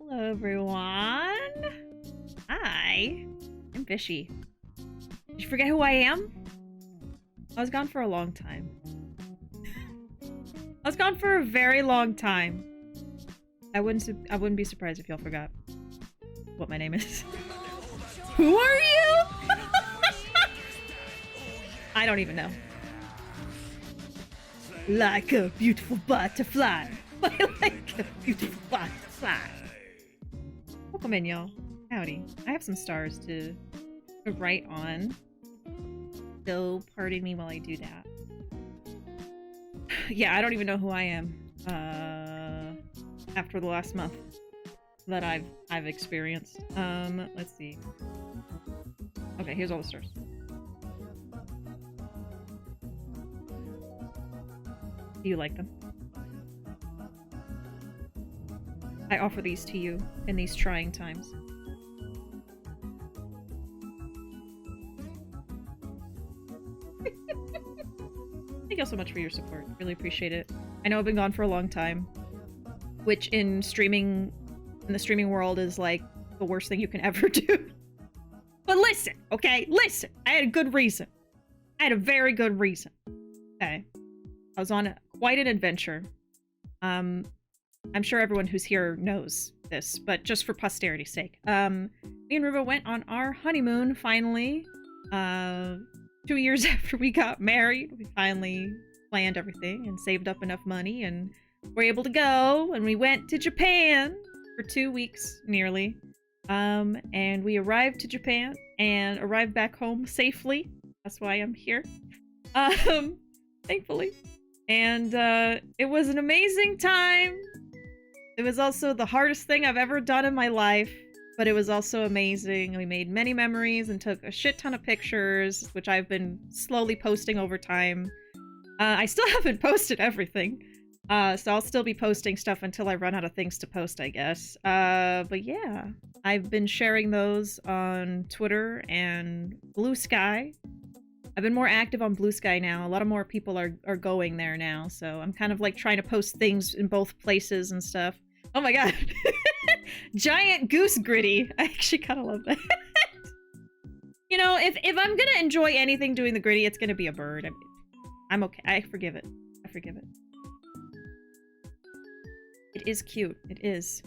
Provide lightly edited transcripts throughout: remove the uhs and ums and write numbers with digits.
Hello, everyone. Hi, I'm Bishi. Did you forget who I am? I was gone for a long time. I was gone for a very long time. I wouldn't be surprised if y'all forgot what my name is. Who are you? I don't even know. Like a beautiful butterfly. Like a beautiful butterfly. Welcome in, y'all. Howdy. I have some stars to write on. So pardon me while I do that. Yeah, I don't even know who I am. After the last month that I've experienced. Let's see. Okay, here's all the stars. Do you like them? I offer these to you in these trying times. Thank you all so much for your support. Really appreciate it. I know I've been gone for a long time, which in the streaming world is like the worst thing you can ever do. But listen, okay? Listen. I had a good reason. I had a very good reason. Okay. I was on quite an adventure. I'm sure everyone who's here knows this, but just for posterity's sake. Me and Ruuuvo went on our honeymoon, finally. 2 years after we got married, we finally planned everything and saved up enough money and were able to go. And we went to Japan for 2 weeks, nearly. And we arrived to Japan and arrived back home safely. That's why I'm here. Thankfully. And it was an amazing time. It was also the hardest thing I've ever done in my life, but it was also amazing. We made many memories and took a shit ton of pictures, which I've been slowly posting over time. I still haven't posted everything, so I'll still be posting stuff until I run out of things to post, I guess. But yeah, I've been sharing those on Twitter and Blue Sky. I've been more active on Blue Sky now. A lot of more people are going there now, so I'm kind of like trying to post things in both places and stuff. Oh my god. Giant goose gritty. I actually kind of love that. You know, if I'm gonna enjoy anything doing the gritty, it's gonna be a bird. I mean, I'm okay. I forgive it. I forgive it. It is cute. It is.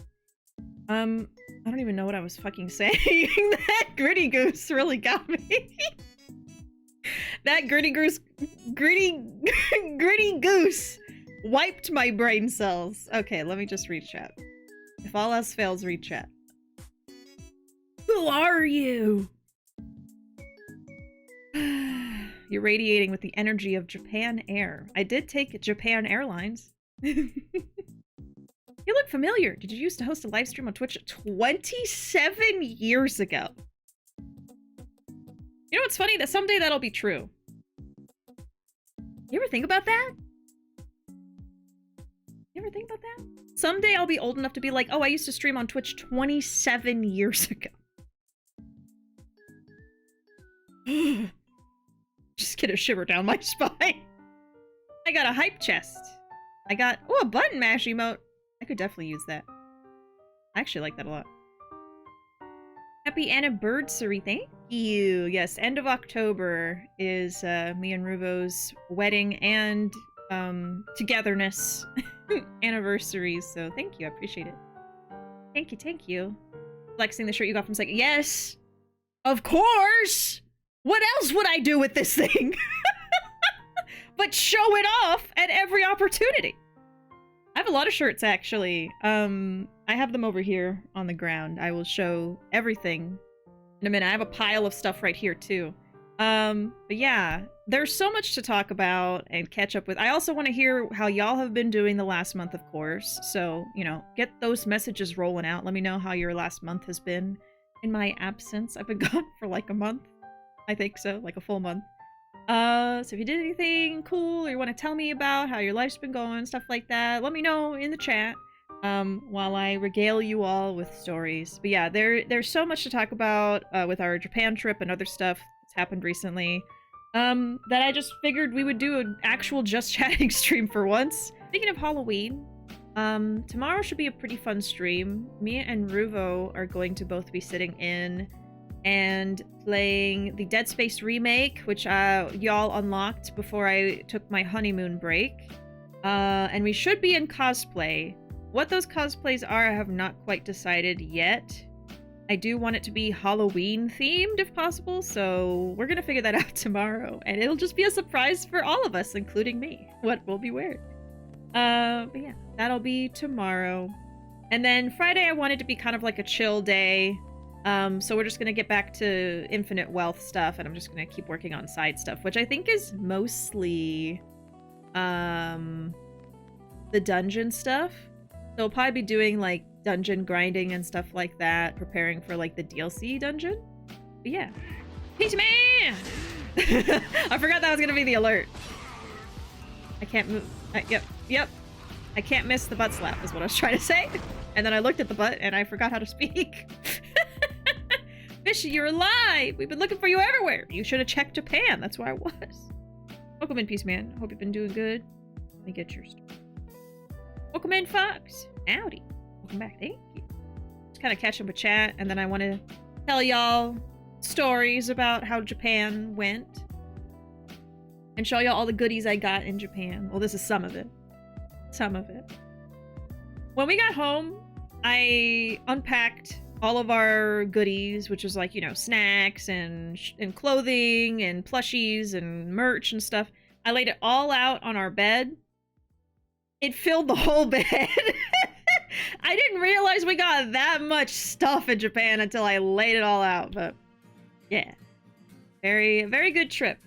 I don't even know what I was fucking saying. That gritty goose really got me. That gritty goose wiped my brain cells. Okay, let me just read chat. If all else fails, read chat. Who are you? You're radiating with the energy of Japan Air. I did take Japan Airlines. You look familiar. Did you used to host a live stream on Twitch 27 years ago? You know what's funny? That someday that'll be true. You ever think about that? You ever think about that? Someday I'll be old enough to be like, oh, I used to stream on Twitch 27 years ago. Just get a shiver down my spine. I got a hype chest. I got, oh, a button mash emote. I could definitely use that. I actually like that a lot. Happy anniversary, thank you. Yes, end of October is me and Ruuvo's wedding and togetherness anniversaries, so thank you, I appreciate it. Thank you, thank you. Flexing the shirt you got from Psychic. Yes! Of course! What else would I do with this thing? But show it off at every opportunity. I have a lot of shirts, actually. I have them over here on the ground. I will show everything in a minute. I have a pile of stuff right here, too. But yeah, there's so much to talk about and catch up with. I also want to hear how y'all have been doing the last month, of course. So, you know, get those messages rolling out. Let me know how your last month has been in my absence. I've been gone for like a month. I think so, like a full month. So if you did anything cool or you want to tell me about how your life's been going, stuff like that, let me know in the chat while I regale you all with stories. But yeah, there's so much to talk about with our Japan trip and other stuff that's happened recently that I just figured we would do an actual just chatting stream for once. Speaking of Halloween, Tomorrow should be a pretty fun stream. Me and Ruuuvo are going to both be sitting in and playing the Dead Space remake, which y'all unlocked before I took my honeymoon break. And we should be in cosplay. What those cosplays are, I have not quite decided yet. I do want it to be Halloween themed if possible, so we're gonna figure that out tomorrow. And it'll just be a surprise for all of us, including me, what will be weird. But yeah, that'll be tomorrow. And then Friday I wanted to be kind of like a chill day. So we're just gonna get back to Infinite Wealth stuff, and I'm just gonna keep working on side stuff, which I think is mostly the dungeon stuff. So I'll probably be doing like dungeon grinding and stuff like that, preparing for like the DLC dungeon. But yeah. Peach Man! I forgot that was gonna be the alert. I can't move. Yep. I can't miss the butt slap is what I was trying to say. And then I looked at the butt and I forgot how to speak. Bishi, you're alive! We've been looking for you everywhere. You should have checked Japan. That's where I was. Welcome in, Peace Man. Hope you've been doing good. Let me get your story. Welcome in, Fox. Howdy. Welcome back. Thank you. Just kind of catch up with chat, and then I want to tell y'all stories about how Japan went. And show y'all all the goodies I got in Japan. Well, this is some of it. Some of it. When we got home, I unpacked all of our goodies, which is like, you know, snacks and clothing and plushies and merch and stuff. I laid it all out on our bed. It filled the whole bed. I didn't realize we got that much stuff in Japan until I laid it all out, but yeah. Very good trip.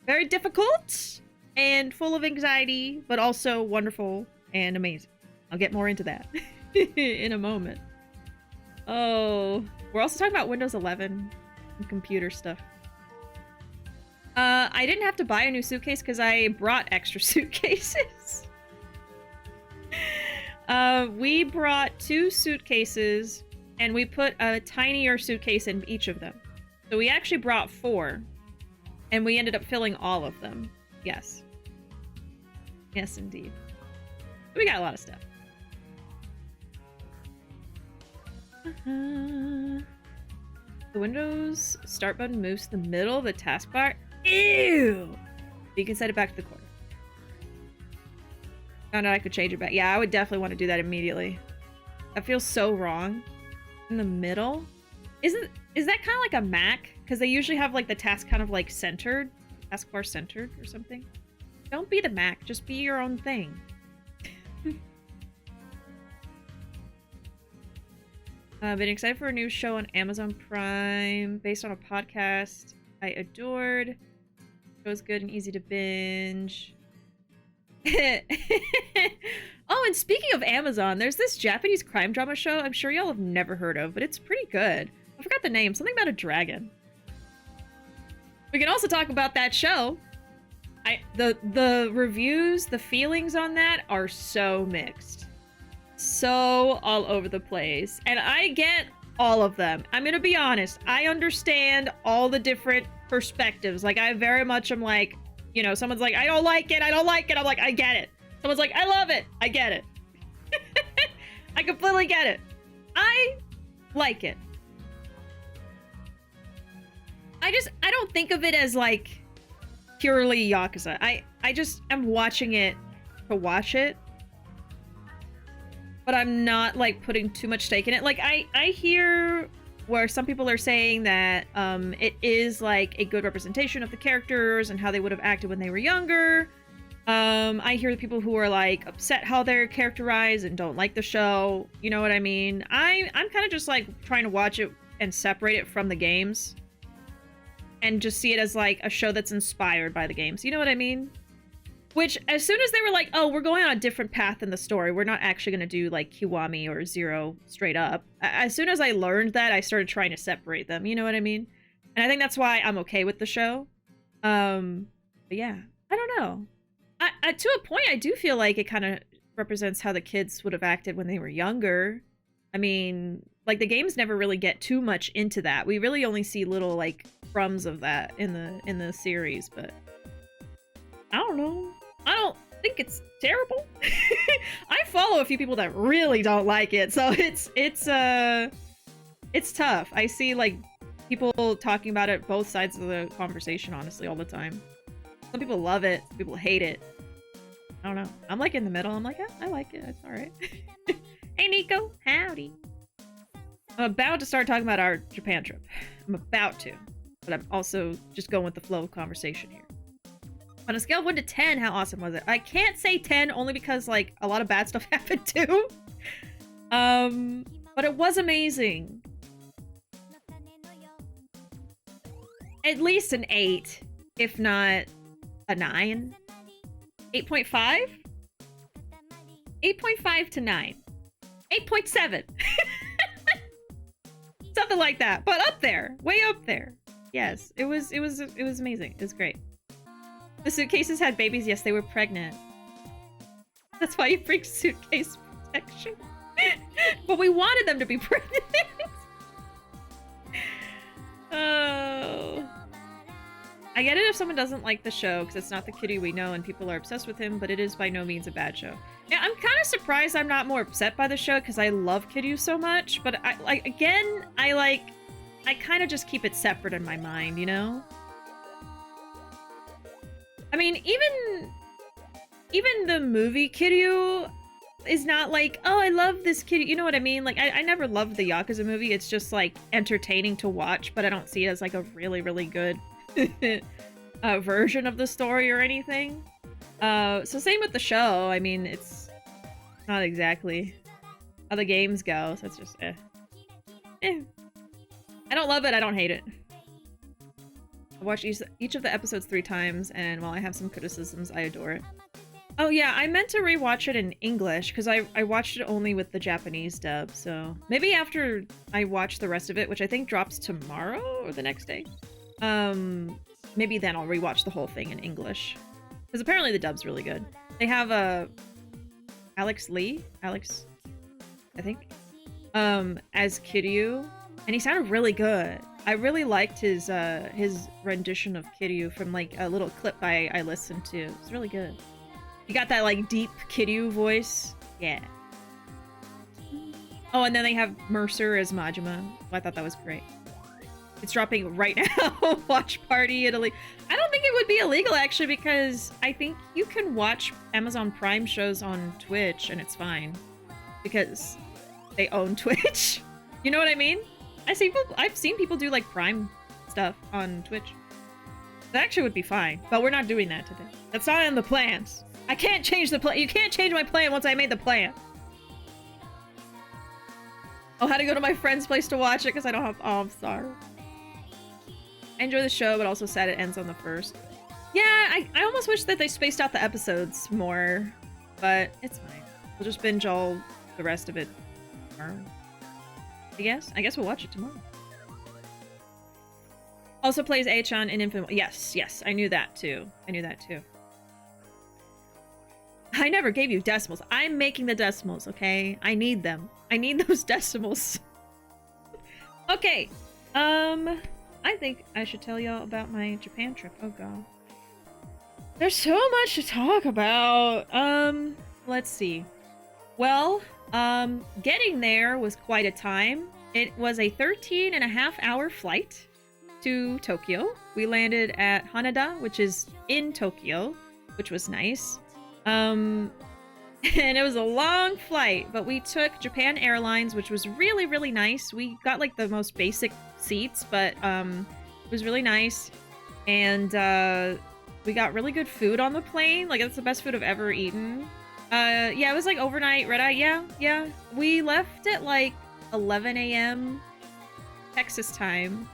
Very difficult and full of anxiety, but also wonderful and amazing. I'll get more into that in a moment. Oh, we're also talking about Windows 11 and computer stuff. I didn't have to buy a new suitcase because I brought extra suitcases. We brought 2 suitcases and we put a tinier suitcase in each of them. So we actually brought 4 and we ended up filling all of them. Yes. Yes, indeed. We got a lot of stuff. The Windows start button moves to the middle of the taskbar. Ew! You can set it back to the corner. Found out I could change it back. Yeah, I would definitely want to do that immediately. That feels so wrong. In the middle? Is that kind of like a Mac? Because they usually have like the task kind of like centered. Taskbar centered or something. Don't be the Mac. Just be your own thing. Been excited for a new show on Amazon Prime based on a podcast I adored. It was good and easy to binge. Oh, and speaking of Amazon, there's this Japanese crime drama show I'm sure y'all have never heard of, but it's pretty good. I forgot the name. Something about a dragon. We can also talk about that show. The reviews, the feelings on that are so mixed. So all over the place. And I get all of them. I'm gonna be honest. I understand all the different perspectives. Like, I very much am like, you know, someone's like, I don't like it. I'm like, I get it. Someone's like, I love it. I get it. I completely get it. I like it. I don't think of it as like purely Yakuza. I just am watching it to watch it. But I'm not like putting too much stake in it. Like I hear where some people are saying that it is like a good representation of the characters and how they would have acted when they were younger. I hear the people who are like upset how they're characterized and don't like the show. You know what I mean? I'm kind of just like trying to watch it and separate it from the games and just see it as like a show that's inspired by the games. You know what I mean? Which, as soon as they were like, oh, we're going on a different path in the story, we're not actually going to do, like, Kiwami or Zero straight up. As soon as I learned that, I started trying to separate them, you know what I mean? And I think that's why I'm okay with the show. But yeah, I don't know. To a point, I do feel like it kind of represents how the kids would have acted when they were younger. I mean, like, the games never really get too much into that. We really only see little, like, crumbs of that in the series, but I don't know. I don't think it's terrible. I follow a few people that really don't like it, so it's tough. I see like people talking about it both sides of the conversation, honestly, all the time. Some people love it, some people hate it. I don't know. I'm like in the middle. I'm like, oh, I like it. It's all right. Hey, Nico. Howdy. I'm about to start talking about our Japan trip. I'm about to, but I'm also just going with the flow of conversation here. On a scale of 1 to 10, how awesome was it? I can't say 10 only because like a lot of bad stuff happened too. But it was amazing. At least an 8, if not a 9. 8.5? 8.5 to 9. 8.7. Something like that, but up there, way up there. Yes, it was amazing. It was great. The suitcases had babies. Yes, they were pregnant. That's why you bring suitcase protection. But we wanted them to be pregnant. Oh. I get it if someone doesn't like the show, because it's not the Kiryu we know and people are obsessed with him, but it is by no means a bad show. Yeah, I'm kind of surprised I'm not more upset by the show, because I love Kiryu so much, but I kind of just keep it separate in my mind, you know? I mean, even the movie Kiryu is not like, oh, I love this Kiryu, you know what I mean? Like, I never loved the Yakuza movie, it's just, like, entertaining to watch, but I don't see it as, like, a really, really good version of the story or anything. So same with the show. I mean, it's not exactly how the games go, so it's just I don't love it, I don't hate it. I watched each of the episodes 3 times, and while I have some criticisms, I adore it. Oh yeah, I meant to rewatch it in English, because I watched it only with the Japanese dub, so maybe after I watch the rest of it, which I think drops tomorrow or the next day, maybe then I'll rewatch the whole thing in English. Because apparently the dub's really good. They have Alex, I think, as Kiryu, and he sounded really good. I really liked his rendition of Kiryu from like a little clip I listened to. It's really good. You got that like deep Kiryu voice. Yeah. Oh, and then they have Mercer as Majima. I thought that was great. It's dropping right now. Watch Party Italy. I don't think it would be illegal actually, because I think you can watch Amazon Prime shows on Twitch and it's fine because they own Twitch. You know what I mean? I've seen people do like Prime stuff on Twitch. That actually would be fine, but we're not doing that today. That's not in the plans. I can't change the plan. You can't change my plan once I made the plan. I'll have to go to my friend's place to watch it because I don't have. Oh, I'm sorry. I enjoy the show, but also sad it ends on the 1st. Yeah, I almost wish that they spaced out the episodes more, but it's fine. We'll just binge all the rest of it tomorrow. I guess we'll watch it tomorrow. Also plays Achan in Infinite. Yes, I knew that too. I never gave you decimals. I'm making the decimals, okay? I need them. I need those decimals. Okay. I think I should tell y'all about my Japan trip. Oh god. There's so much to talk about. Let's see. Well, getting there was quite a time. It was a 13.5-hour flight to Tokyo. We landed at Haneda, which is in Tokyo, which was nice. And it was a long flight, but we took Japan Airlines, which was really, really nice. We got like the most basic seats, but it was really nice. And we got really good food on the plane. Like, it's the best food I've ever eaten. Yeah, it was like overnight red-eye. Yeah. We left at like 11 a.m. Texas time,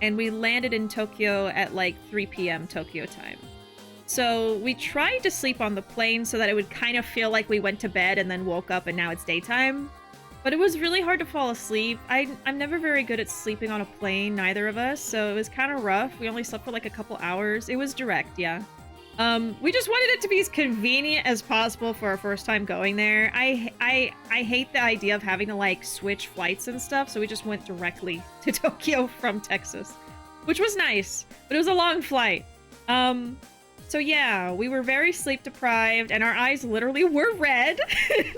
and we landed in Tokyo at like 3 p.m. Tokyo time. So we tried to sleep on the plane so that it would kind of feel like we went to bed and then woke up and now it's daytime. But it was really hard to fall asleep. I'm never very good at sleeping on a plane, neither of us, so it was kind of rough. We only slept for like a couple hours. It was direct, yeah. We just wanted it to be as convenient as possible for our first time going there. I hate the idea of having to like switch flights and stuff, so we just went directly to Tokyo from Texas, which was nice, but it was a long flight. So yeah, we were very sleep deprived and our eyes literally were red.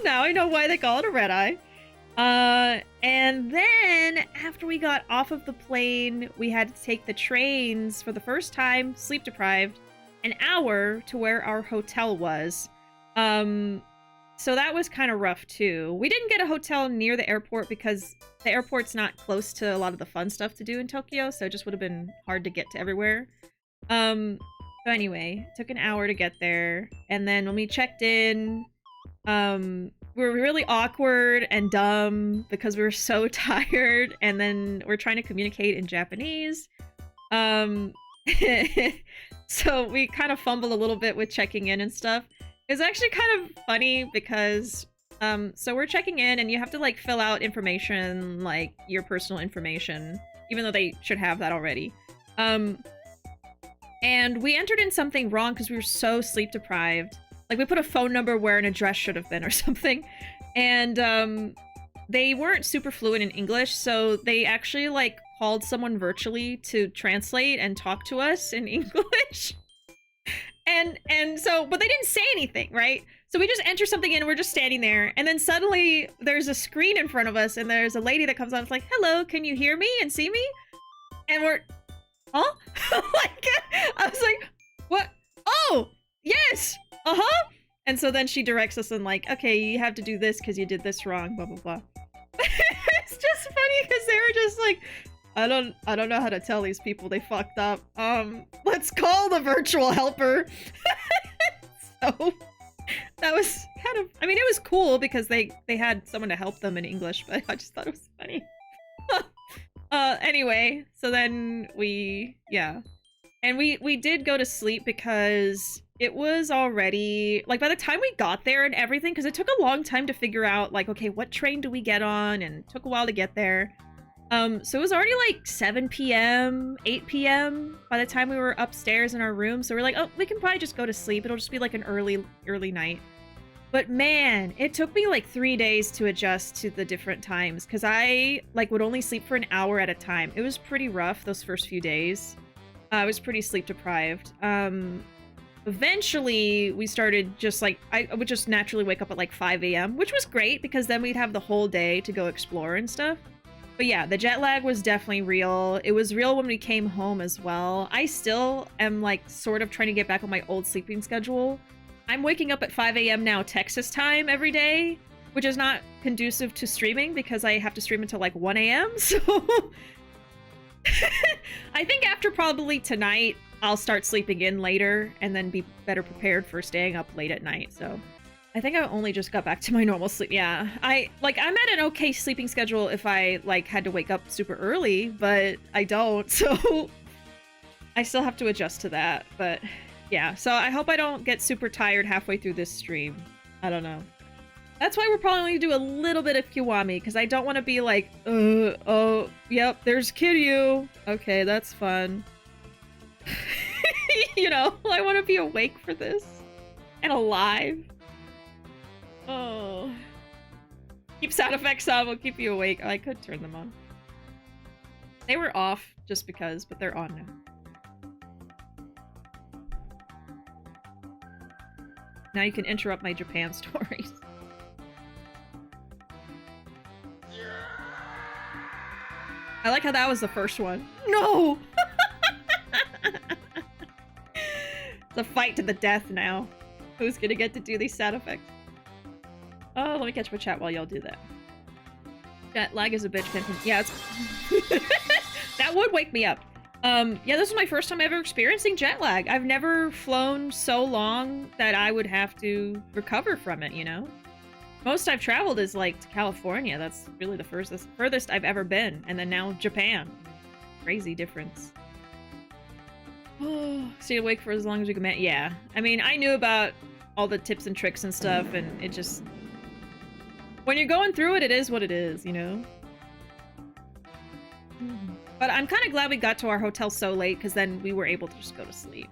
Now I know why they call it a red eye. And then after we got off of the plane, we had to take the trains for the first time, sleep deprived, an hour to where our hotel was. So that was kind of rough too. We didn't get a hotel near the airport because the airport's not close to a lot of the fun stuff to do in Tokyo, so it just would have been hard to get to everywhere. So anyway, took an hour to get there, and then when we checked in, we were really awkward and dumb because we were so tired, and then we're trying to communicate in Japanese. So we kind of fumbled a little bit with checking in and stuff. It's actually kind of funny because so we're checking in and you have to like fill out information, like your personal information, even though they should have that already. And we entered in something wrong because we were so sleep deprived. Like we put a phone number where an address should have been or something. And they weren't super fluent in English, so they actually like called someone virtually to translate and talk to us in English. And so, but they didn't say anything, right? So we just enter something in and we're just standing there. And then suddenly there's a screen in front of us and there's a lady that comes on. It's like, hello, can you hear me and see me? And we're, huh? Like, I was like, what? Oh, yes. Uh-huh. And so then she directs us and like, okay, you have to do this because you did this wrong, blah, blah, blah. It's just funny because they were just like, I don't know how to tell these people they fucked up. Let's call the virtual helper. So that was kind of, I mean, it was cool because they had someone to help them in English, but I just thought it was funny. Anyway, so then yeah. And we did go to sleep because it was already, like by the time we got there and everything, because it took a long time to figure out like, okay, what train do we get on? And it took a while to get there. So it was already like 7 p.m., 8 p.m. by the time we were upstairs in our room. So we're like, oh, we can probably just go to sleep. It'll just be like an early night. But man, it took me like 3 days to adjust to the different times because I like would only sleep for an hour at a time. It was pretty rough those first few days. I was pretty sleep deprived. Eventually we started just like, I would just naturally wake up at like 5 a.m., which was great because then we'd have the whole day to go explore and stuff. But yeah, the jet lag was definitely real. It was real when we came home as well. I still am like sort of trying to get back on my old sleeping schedule. I'm waking up at 5 a.m. now Texas time every day, which is not conducive to streaming because I have to stream until like 1 a.m. So I think after probably tonight, I'll start sleeping in later and then be better prepared for staying up late at night. So I think I only just got back to my normal sleep. Yeah, I'm at an okay sleeping schedule if I like had to wake up super early, but I don't, so I still have to adjust to that. But yeah, so I hope I don't get super tired halfway through this stream. I don't know. That's why we're probably going to do a little bit of Kiwami, because I don't want to be like, oh, yep, there's Kiryu. Okay, that's fun. You know, I want to be awake for this and alive. Oh. Keep sound effects on, will keep you awake. Oh, I could turn them on. They were off just because, but they're on now. Now you can interrupt my Japan stories. I like how that was the first one. No! It's a fight to the death now. Who's gonna get to do these sound effects? Oh, let me catch my chat while y'all do that. Jet lag is a bitch. Yeah, it's... That would wake me up. Yeah, this is my first time ever experiencing jet lag. I've never flown so long that I would have to recover from it, you know? Most I've traveled is like to California. That's really the furthest I've ever been. And then now Japan. Crazy difference. Oh, stay awake for as long as you can. Yeah. I mean, I knew about all the tips and tricks and stuff, and it just... When you're going through it, it is what it is, you know? But I'm kind of glad we got to our hotel so late, because then we were able to just go to sleep.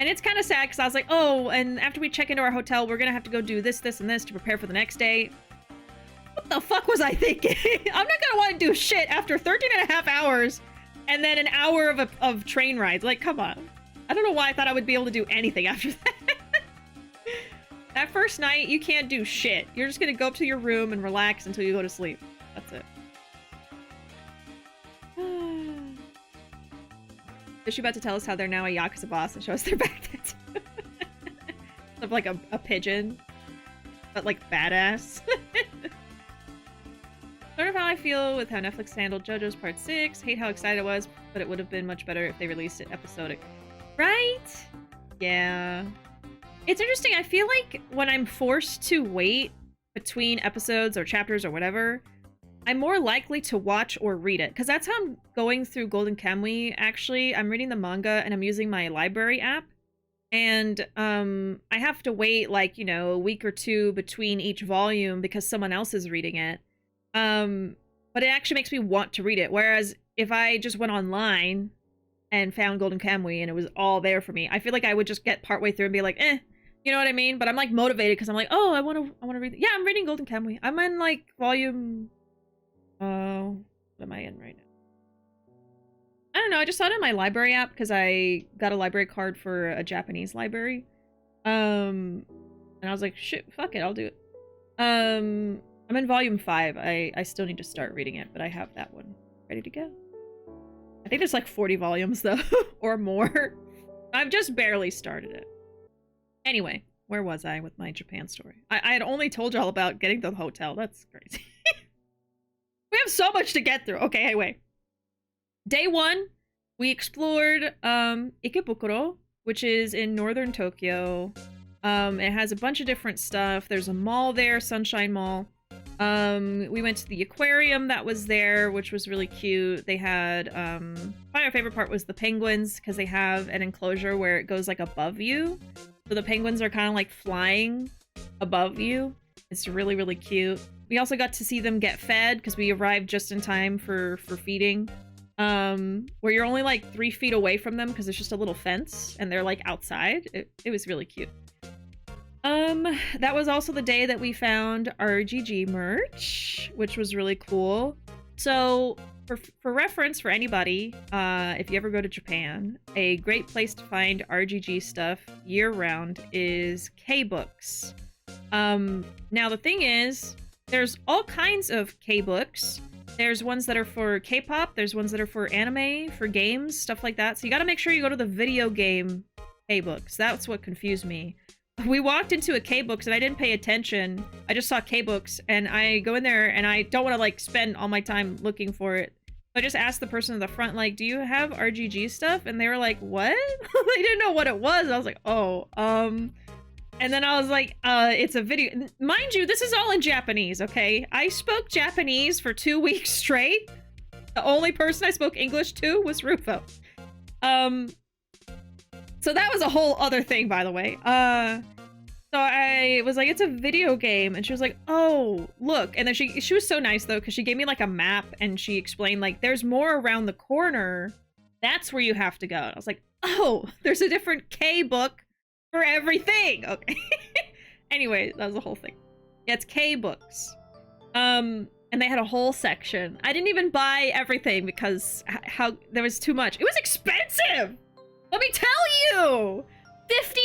And it's kind of sad, because I was like, oh, and after we check into our hotel, we're going to have to go do this, this, and this to prepare for the next day. What the fuck was I thinking? I'm not going to want to do shit after 13 and a half hours, and then an hour of train rides. Like, come on. I don't know why I thought I would be able to do anything after that. That first night, you can't do shit. You're just gonna go up to your room and relax until you go to sleep. That's it. Is she about to tell us how they're now a Yakuza boss and show us their back tattoo? Of like a pigeon. But like badass. Sort of how I feel with how Netflix handled JoJo's Part 6. Hate how excited I was, but it would have been much better if they released it episodic. Right? Yeah. It's interesting. I feel like when I'm forced to wait between episodes or chapters or whatever, I'm more likely to watch or read it. Because that's how I'm going through Golden Kamuy, actually. I'm reading the manga and I'm using my library app. And I have to wait like, you know, a week or two between each volume because someone else is reading it. But it actually makes me want to read it. Whereas if I just went online and found Golden Kamuy and it was all there for me, I feel like I would just get partway through and be like, eh. You know what I mean? But I'm like motivated because I'm like, oh, I want to read. Yeah, I'm reading Golden Kamuy. I'm in like volume. What am I in right now? I don't know. I just saw it in my library app because I got a library card for a Japanese library. And I was like, shit, fuck it, I'll do it. I'm in volume 5. I still need to start reading it, but I have that one ready to go. I think there's like 40 volumes though, or more. I've just barely started it. Anyway, where was I with my Japan story? I had only told y'all about getting to the hotel. That's crazy. We have so much to get through. Okay, anyway. Day 1, we explored Ikebukuro, which is in northern Tokyo. It has a bunch of different stuff. There's a mall there, Sunshine Mall. We went to the aquarium that was there, which was really cute. They had, probably my favorite part was the penguins, because they have an enclosure where it goes like above you. So the penguins are kind of like flying above you. It's really, really cute. We also got to see them get fed, because we arrived just in time for feeding. Where you're only like 3 feet away from them, because there's just a little fence, and they're like outside. It was really cute. That was also the day that we found RGG merch, which was really cool. So, for reference for anybody, if you ever go to Japan, a great place to find RGG stuff year-round is K-Books. Now the thing is, there's all kinds of K-Books. There's ones that are for K-pop, there's ones that are for anime, for games, stuff like that. So you gotta make sure you go to the video game K-Books. That's what confused me. We walked into a K-Books and I didn't pay attention. I just saw K-Books and I go in there and I don't want to like spend all my time looking for it. So I just asked the person in the front, like, do you have RGG stuff? And they were like, what? They didn't know what it was. I was like, oh, and then I was like, it's a video. Mind you, this is all in Japanese, okay? I spoke Japanese for 2 weeks straight. The only person I spoke English to was Ruuuvo. So that was a whole other thing, by the way. So I was like, it's a video game. And she was like, oh, look. And then she was so nice, though, because she gave me, like, a map. And she explained, like, there's more around the corner. That's where you have to go. And I was like, oh, there's a different K-book for everything. Okay. Anyway, that was the whole thing. Yeah, it's K-books. And they had a whole section. I didn't even buy everything because how there was too much. It was expensive! Let me tell you!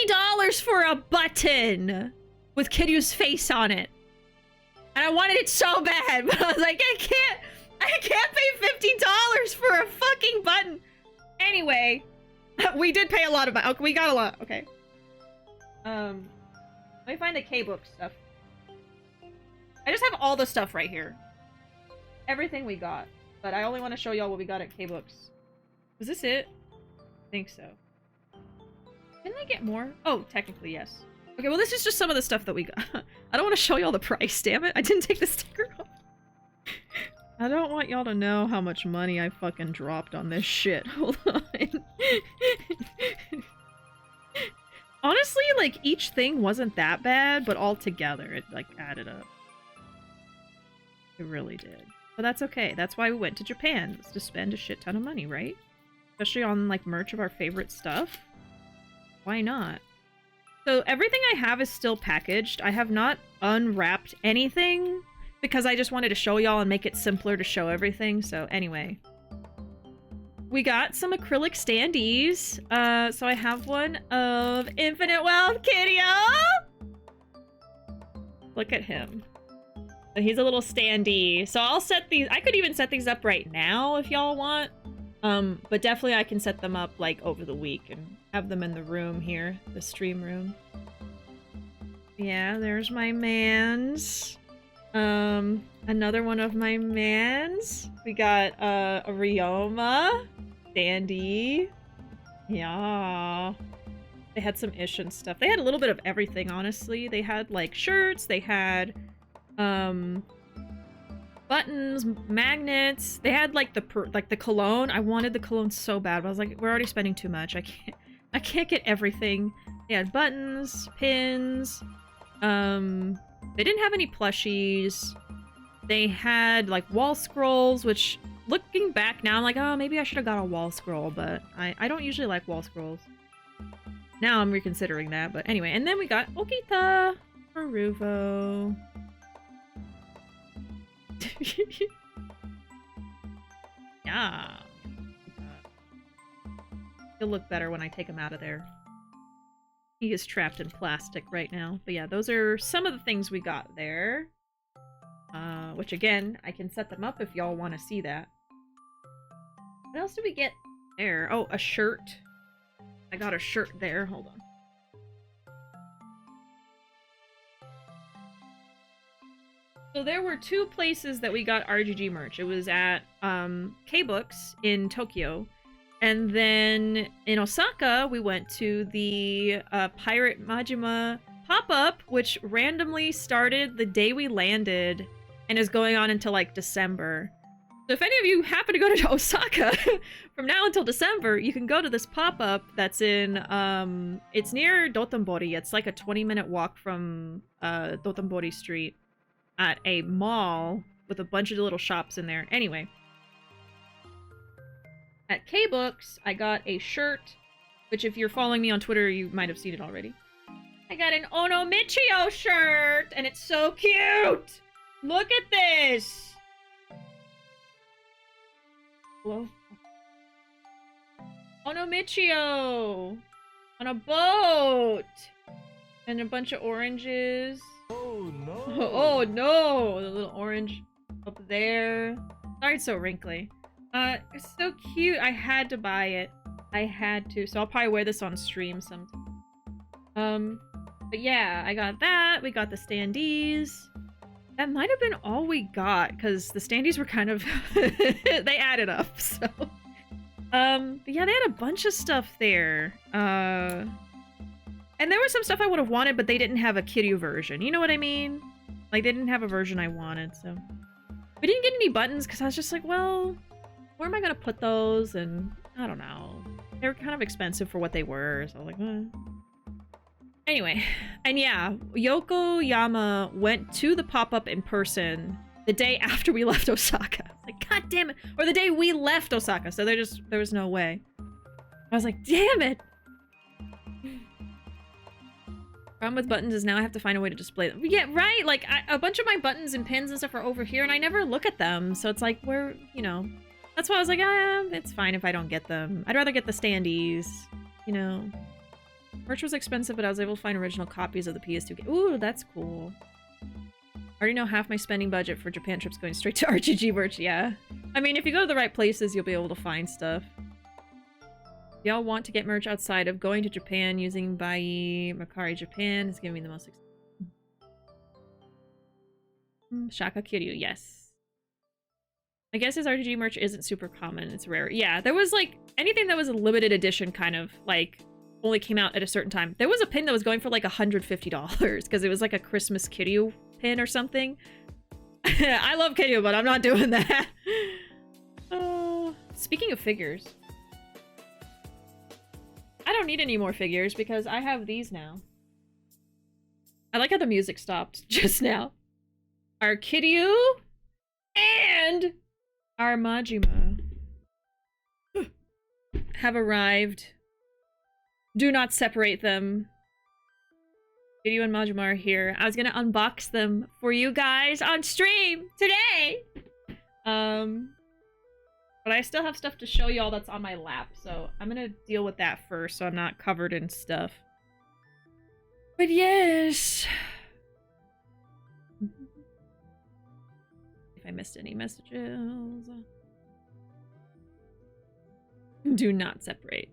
$50 for a button with Kiryu's face on it. And I wanted it so bad, but I was like, I can't pay $50 for a fucking button. Anyway, we did pay a lot of money. Okay, we got a lot. Okay. Let me find the K-book stuff. I just have all the stuff right here. Everything we got. But I only want to show y'all what we got at K-Books. Was this it? I think so. Didn't I get more? Oh, technically, yes. Okay, well, this is just some of the stuff that we got. I don't want to show y'all the price, damn it. I didn't take the sticker off. I don't want y'all to know how much money I fucking dropped on this shit. Hold on. Honestly, like, each thing wasn't that bad, but all together, it, like, added up. It really did. But that's okay. That's why we went to Japan. Was to spend a shit ton of money, right? Especially on, like, merch of our favorite stuff. Why not? So everything I have is still packaged. I have not unwrapped anything because I just wanted to show y'all and make it simpler to show everything. So anyway. we got some acrylic standees. So I have one of Infinite Wealth Kitty-O. Look at him. So he's a little standee. So I'll set these. I could even set these up right now if y'all want. But definitely I can set them up like over the week and have them in the room here, the stream room. Yeah, there's my mans. Another one of my mans. We got a Ryoma, Dandy. Yeah. They had some ish and stuff. They had a little bit of everything, honestly. They had like shirts, they had buttons, magnets. They had like the cologne. I wanted the cologne so bad, but I was like, we're already spending too much. I can't get everything. They had buttons, pins. They didn't have any plushies. They had like wall scrolls, which looking back now, I'm like, oh, maybe I should have got a wall scroll, but I don't usually like wall scrolls. Now I'm reconsidering that, but anyway. And then we got Okita for Ruuuvo. Yeah. He'll look better when I take him out of there. He is trapped in plastic right now. But yeah, those are some of the things we got there. Which again, I can set them up if y'all want to see that. What else did we get there? Oh, a shirt. I got a shirt there. Hold on. So there were two places that we got RGG merch. It was at K-Books in Tokyo. And then in Osaka, we went to the Pirate Majima pop-up, which randomly started the day we landed and is going on until like December. So if any of you happen to go to Osaka from now until December, you can go to this pop-up that's in, it's near Dotonbori. It's like a 20-minute walk from Dotonbori Street at a mall with a bunch of little shops in there. Anyway. At K-Books, I got a shirt, which if you're following me on Twitter, you might have seen it already. I got an Onomichio shirt, and it's so cute! Look at this! Hello? Onomichio! On a boat! And a bunch of oranges. Oh no! Oh no! The little orange up there. Sorry it's so wrinkly. It's so cute. I had to buy it. I had to. So I'll probably wear this on stream sometime. But yeah, I got that. We got the standees. That might have been all we got, because the standees were kind of... they added up, so... But yeah, they had a bunch of stuff there. And there was some stuff I would have wanted, but they didn't have a Kiryu version. You know what I mean? Like, they didn't have a version I wanted, so... We didn't get any buttons, because I was just like, well... Where am I gonna put those? And I don't know. They were kind of expensive for what they were, so I was like, eh. Anyway, and yeah, Yokoyama went to the pop-up in person the day after we left Osaka. Like, god damn it. Or the day we left Osaka, so there was no way. I was like, damn it! Problem with buttons is now I have to find a way to display them. Yeah, right? Like, a bunch of my buttons and pins and stuff are over here, and I never look at them, so it's like, where, you know... That's why I was like, it's fine if I don't get them. I'd rather get the standees, you know. Merch was expensive, but I was able to find original copies of the PS2 game. Ooh, that's cool. I already know half my spending budget for Japan trips going straight to RGG merch, yeah. I mean, if you go to the right places, you'll be able to find stuff. Y'all want to get merch outside of going to Japan using Bai Makari Japan is giving me the most Shaka Kiryu, yes. I guess his RGG merch isn't super common. It's rare. Yeah, there was like anything that was a limited edition kind of like only came out at a certain time. There was a pin that was going for like $150 because it was like a Christmas Kiryu pin or something. I love Kiryu, but I'm not doing that. Speaking of figures, I don't need any more figures because I have these now. I like how the music stopped just now. Our Kiryu and our Majima have arrived. Do not separate them. Kiryu and Majima are here. I was gonna unbox them for you guys on stream today. But But I still have stuff to show y'all that's on my lap, so I'm gonna deal with that first so I'm not covered in stuff. But yes. If I missed any messages. Do not separate.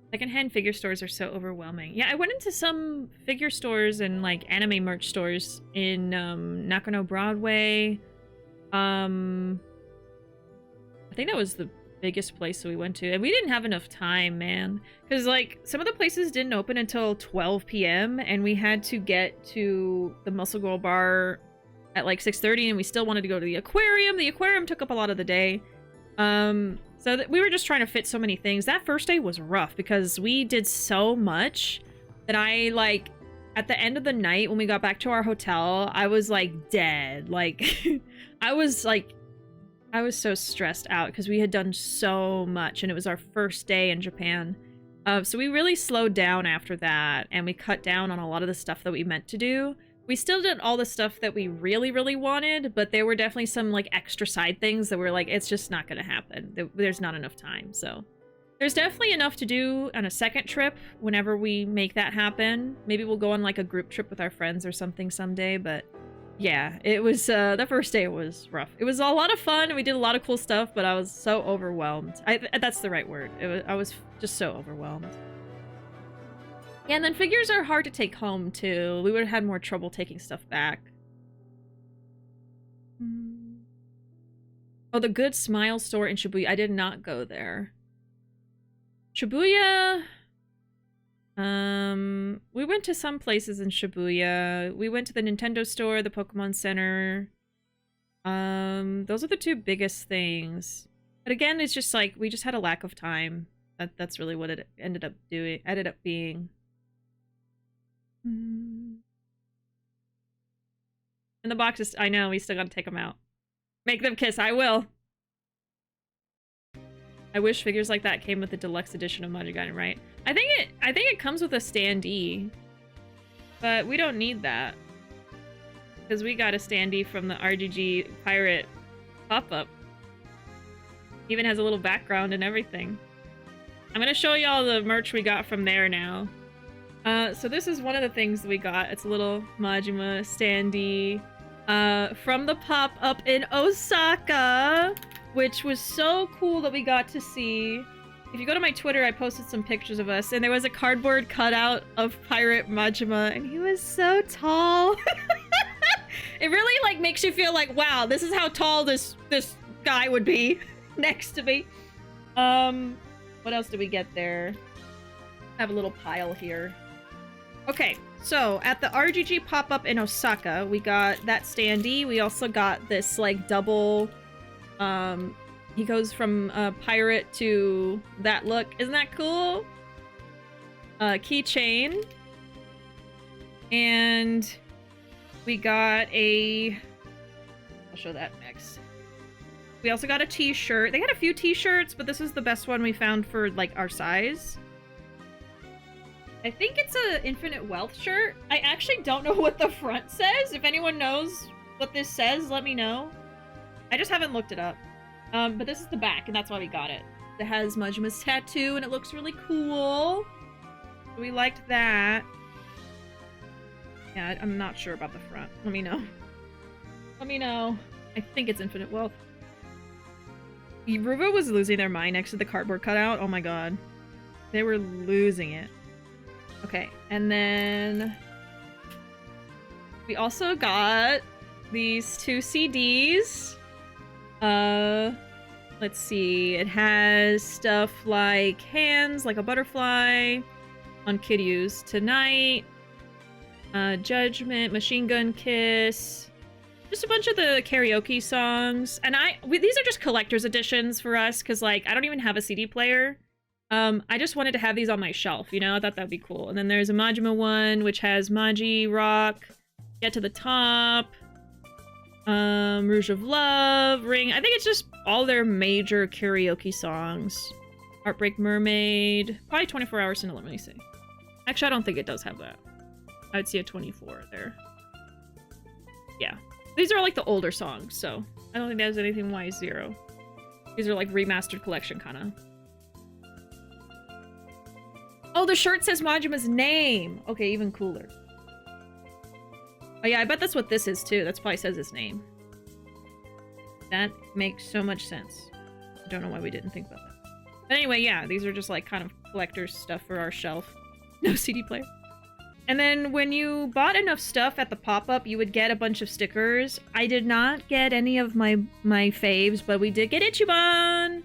Secondhand figure stores are so overwhelming. Yeah, I went into some figure stores and like anime merch stores in Nakano Broadway. I think that was the biggest place that we went to, and we didn't have enough time, man, because like some of the places didn't open until 12 p.m. and we had to get to the Muscle Girl bar at like 6:30, and we still wanted to go to the aquarium. The aquarium took up a lot of the day. So we were just trying to fit so many things. That first day was rough because we did so much that I like at the end of the night when we got back to our hotel, I was like dead. Like I was so stressed out because we had done so much and it was our first day in Japan. So we really slowed down after that and we cut down on a lot of the stuff that we meant to do. We still did all the stuff that we really, really wanted, but there were definitely some like extra side things that were like, it's just not going to happen. There's not enough time. So there's definitely enough to do on a second trip whenever we make that happen. Maybe we'll go on like a group trip with our friends or something someday, but yeah, it was, the first day was rough. It was a lot of fun. We did a lot of cool stuff, but I was so overwhelmed. That's the right word. I was just so overwhelmed. Yeah, and then figures are hard to take home, too. We would have had more trouble taking stuff back. Oh, the Good Smile store in Shibuya. I did not go there. Shibuya... we went to some places in Shibuya. We went to the Nintendo store, the Pokemon Center. Those are the two biggest things. But again, it's just like, we just had a lack of time. That's really what it ended up being. And the boxes, I know, we still gotta take them out. Make them kiss, I will. I wish figures like that came with the deluxe edition of Majigaiden, right? I think it comes with a standee. But we don't need that. Because we got a standee from the RGG Pirate pop-up. Even has a little background and everything. I'm gonna show y'all the merch we got from there now. So this is one of the things that we got. It's a little Majima standee from the pop-up in Osaka, which was so cool that we got to see. If you go to my Twitter, I posted some pictures of us, and there was a cardboard cutout of Pirate Majima, and he was so tall. It really like makes you feel like, wow, this is how tall this guy would be next to me. What else did we get there? I have a little pile here. Okay, so at the RGG pop-up in Osaka, we got that standee. We also got this like double, he goes from pirate to that look. Isn't that cool? Keychain. And we got I'll show that next. We also got a t-shirt. They had a few t-shirts, but this is the best one we found for like our size. I think it's a Infinite Wealth shirt. I actually don't know what the front says. If anyone knows what this says, let me know. I just haven't looked it up. But this is the back, and that's why we got it. It has Majima's tattoo, and it looks really cool. So we liked that. Yeah, I'm not sure about the front. Let me know. Let me know. I think it's Infinite Wealth. Ruuuvo was losing their mind next to the cardboard cutout. Oh my god. They were losing it. Okay, and then we also got these two CDs. Let's see. It has stuff like Hands, Like a Butterfly, On Kiryu's Tonight, Judgment, Machine Gun Kiss, just a bunch of the karaoke songs. And these are just collector's editions for us, because like I don't even have a CD player. I just wanted to have these on my shelf, you know? I thought that'd be cool. And then there's a Majima one, which has Maji, Rock, Get to the Top, Rouge of Love, Ring. I think it's just all their major karaoke songs. Heartbreak Mermaid. Probably 24 Hours Cinema, let me see. Actually, I don't think it does have that. I would see a 24 there. Yeah. These are all like the older songs, so I don't think there's anything Y0. These are like remastered collection kind of. Oh, the shirt says Majima's name. Okay, even cooler. Oh yeah, I bet that's what this is too. That's probably says his name. That makes so much sense. I don't know why we didn't think about that. But anyway, yeah, these are just like kind of collector's stuff for our shelf. No CD player. And then when you bought enough stuff at the pop-up, you would get a bunch of stickers. I did not get any of my faves, but we did get Ichiban!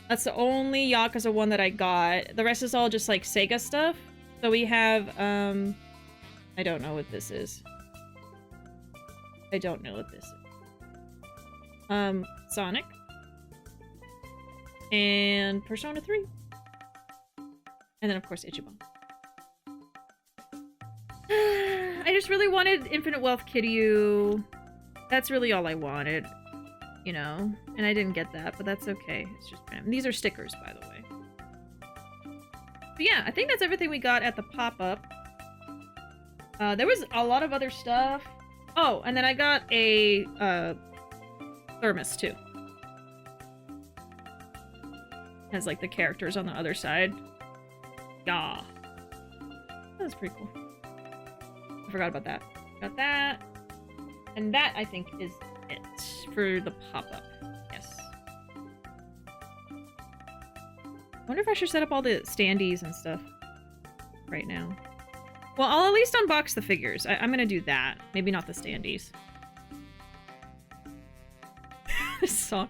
That's the only Yakuza one that I got. The rest is all just like Sega stuff. So we have, I don't know what this is. I don't know what this is. Sonic. And Persona 3. And then of course Ichiban. I just really wanted Infinite Wealth Kiryu. That's really all I wanted, you know? And I didn't get that, but that's okay. It's just random. These are stickers, by the way. But yeah, I think that's everything we got at the pop-up. There was a lot of other stuff. Oh, and then I got a thermos, too. Has, like, the characters on the other side. Yeah. That was pretty cool. I forgot about that. Got that. And that, I think, is it for the pop-up. Yes. I wonder if I should set up all the standees and stuff right now. Well, I'll at least unbox the figures. I'm gonna do that. Maybe not the standees. So,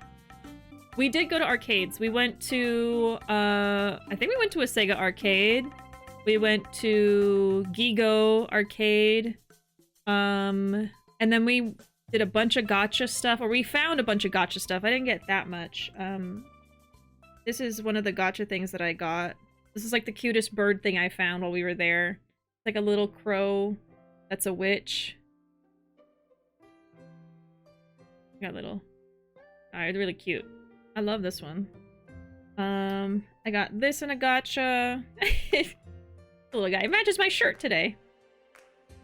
we did go to arcades. We went to, I think we went to a Sega arcade. We went to Gigo arcade. And then we did a bunch of gacha stuff, or we found a bunch of gacha stuff. I didn't get that much. This is one of the gacha things that I got. This is like the cutest bird thing I found while we were there. It's like a little crow that's a witch. Got little. It's really cute. I love this one. I got this in a gacha. Little guy. It matches my shirt today.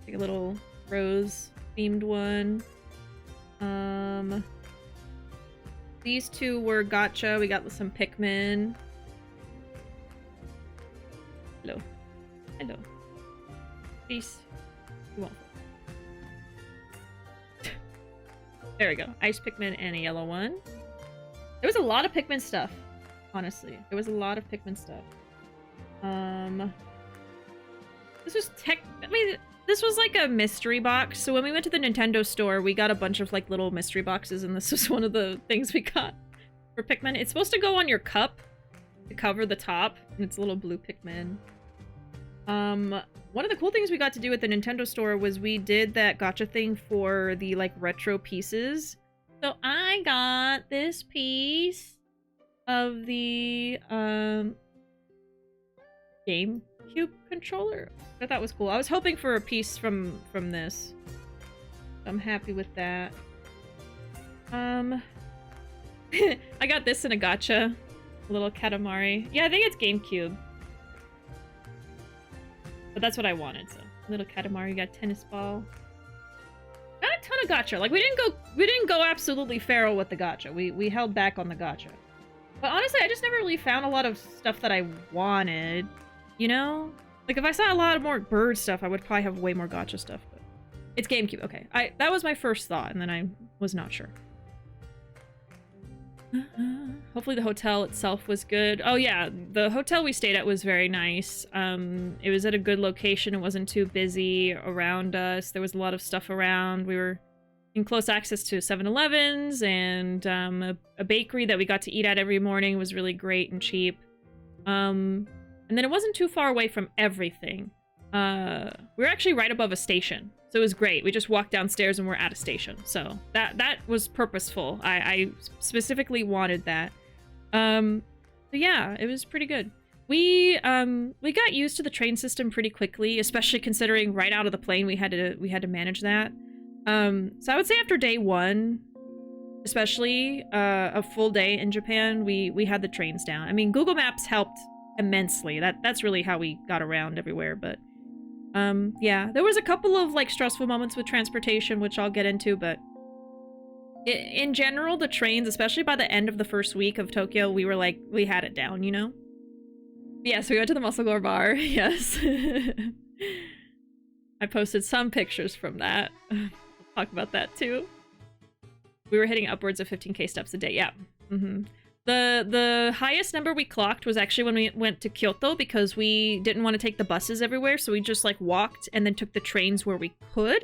Like a little rose themed one. These two were gacha. We got some Pikmin. Hello. Hello. Peace. You won't. There we go. Ice Pikmin and a yellow one. There was a lot of Pikmin stuff. Honestly. There was a lot of Pikmin stuff. This was this was like a mystery box. So when we went to the Nintendo store, we got a bunch of like little mystery boxes, and this was one of the things we got for Pikmin. It's supposed to go on your cup to cover the top, and it's a little blue Pikmin. One of the cool things we got to do at the Nintendo store was we did that gacha thing for the like retro pieces. So I got this piece of the GameCube controller. I thought was cool. I was hoping for a piece from this. I'm happy with that. I got this in a gacha. A little Katamari. Yeah, I think it's GameCube. But that's what I wanted, so. Little Katamari, got tennis ball. Got a ton of gacha. Like we didn't go absolutely feral with the gacha. We held back on the gacha. But honestly, I just never really found a lot of stuff that I wanted. You know? Like, if I saw a lot of more bird stuff, I would probably have way more gacha stuff. But it's GameCube. Okay. That was my first thought, and then I was not sure. Hopefully the hotel itself was good. Oh, yeah. The hotel we stayed at was very nice. It was at a good location. It wasn't too busy around us. There was a lot of stuff around. We were in close access to 7-Elevens and a bakery that we got to eat at every morning. It was really great and cheap. And then it wasn't too far away from everything. We were actually right above a station, so it was great. We just walked downstairs and we're at a station, so that was purposeful. I specifically wanted that. So yeah, it was pretty good. We got used to the train system pretty quickly, especially considering right out of the plane we had to manage that. So I would say after day one, especially a full day in Japan, we had the trains down. I mean, Google Maps helped immensely. That's really how we got around everywhere. But yeah, there was a couple of like stressful moments with transportation, which I'll get into, but In general, the trains, especially by the end of the first week of Tokyo, we were like, we had it down, you know? Yes, we went to the Muscle Gore bar. Yes. I posted some pictures from that. We'll talk about that too. We were hitting upwards of 15k steps a day. Yeah. The highest number we clocked was actually when we went to Kyoto, because we didn't want to take the buses everywhere, so we just like walked and then took the trains where we could.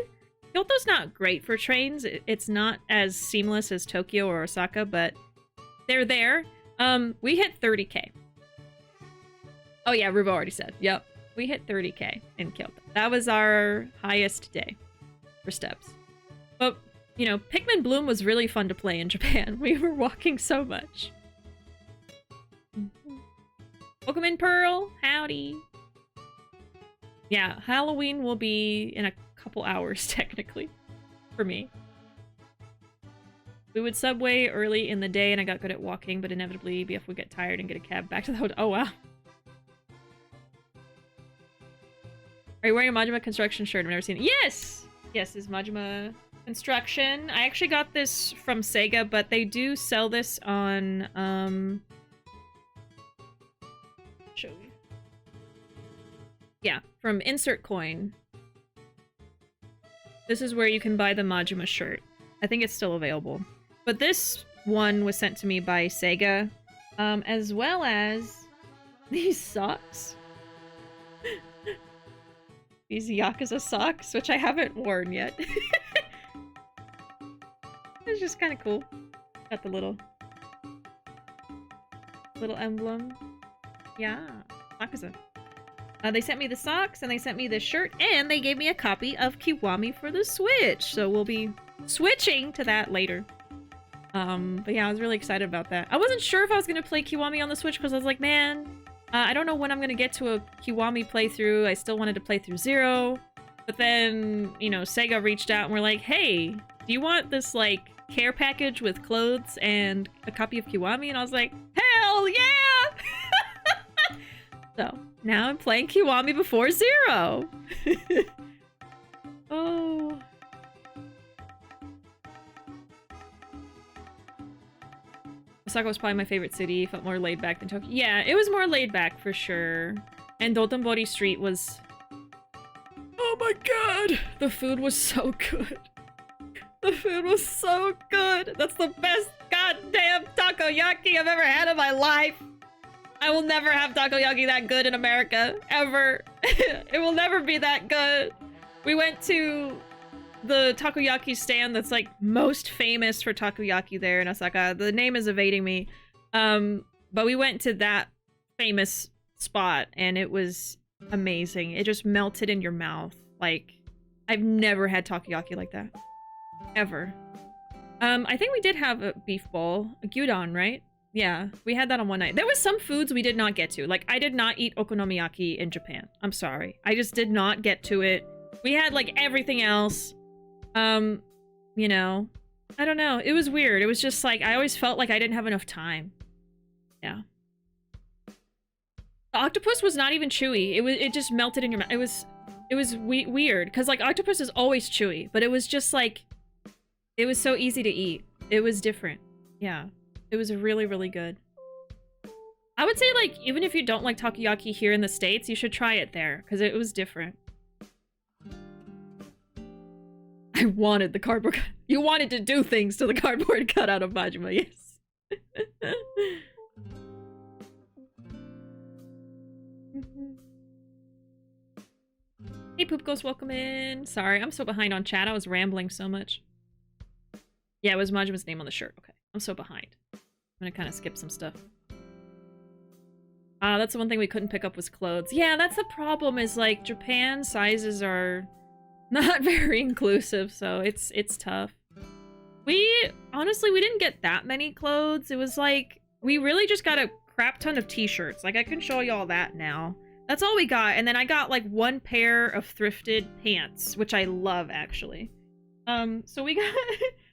Kyoto's not great for trains. It's not as seamless as Tokyo or Osaka, but they're there. We hit 30k. Oh yeah, Ruuuvo already said. Yep. We hit 30k in Kyoto. That was our highest day for steps. But, you know, Pikmin Bloom was really fun to play in Japan. We were walking so much. Welcome in, Pearl. Howdy. Yeah, Halloween will be in a couple hours, technically, for me. We would subway early in the day, and I got good at walking, but inevitably BF would get tired and get a cab back to the hotel. Oh, wow. Are you wearing a Majima Construction shirt? I've never seen it. Yes! Yes, this is Majima Construction. I actually got this from Sega, but they do sell this on, show you. Yeah, from Insert Coin. This is where you can buy the Majima shirt. I think it's still available. But this one was sent to me by Sega, as well as these socks. These Yakuza socks, which I haven't worn yet. It's just kind of cool. Got the little emblem. Yeah, Yakuza. They sent me the socks, and they sent me this shirt, and they gave me a copy of Kiwami for the Switch. So we'll be switching to that later. But yeah, I was really excited about that. I wasn't sure if I was going to play Kiwami on the Switch, because I was like, man, I don't know when I'm going to get to a Kiwami playthrough. I still wanted to play through 0. But then, you know, Sega reached out and were like, hey, do you want this, like, care package with clothes and a copy of Kiwami? And I was like, hell yeah! So, now I'm playing Kiwami before 0. Oh. Osaka was probably my favorite city. Felt more laid back than Tokyo. Yeah, it was more laid back for sure. And Dotonbori Street was... Oh my god! The food was so good. The food was so good. That's the best goddamn takoyaki I've ever had in my life. I will never have takoyaki that good in America. Ever. It will never be that good. We went to the takoyaki stand that's like most famous for takoyaki there in Osaka. The name is evading me. But we went to that famous spot and it was amazing. It just melted in your mouth. Like, I've never had takoyaki like that. Ever. I think we did have a beef bowl. A gyudon, right? Yeah, we had that on one night. There was some foods we did not get to. Like, I did not eat okonomiyaki in Japan. I'm sorry. I just did not get to it. We had, like, everything else. You know. I don't know. It was weird. It was just, like, I always felt like I didn't have enough time. Yeah. The octopus was not even chewy. It just melted in your mouth. It was weird. Because, like, octopus is always chewy. But it was just, like... It was so easy to eat. It was different. Yeah. It was really, really good. I would say, like, even if you don't like takoyaki here in the States, you should try it there, because it was different. I wanted the cardboard... You wanted to do things to the cardboard cutout of Majima, yes. Hey, Poop Ghost, welcome in. Sorry, I'm so behind on chat. I was rambling so much. Yeah, it was Majima's name on the shirt. Okay, I'm so behind. I'm gonna kind of skip some stuff. That's the one thing we couldn't pick up was clothes. Yeah, that's the problem is, like, Japan sizes are not very inclusive, so it's tough. Honestly, we didn't get that many clothes. It was like, we really just got a crap ton of t-shirts. Like, I can show you all that now. That's all we got, and then I got, like, one pair of thrifted pants, which I love, actually. So we got...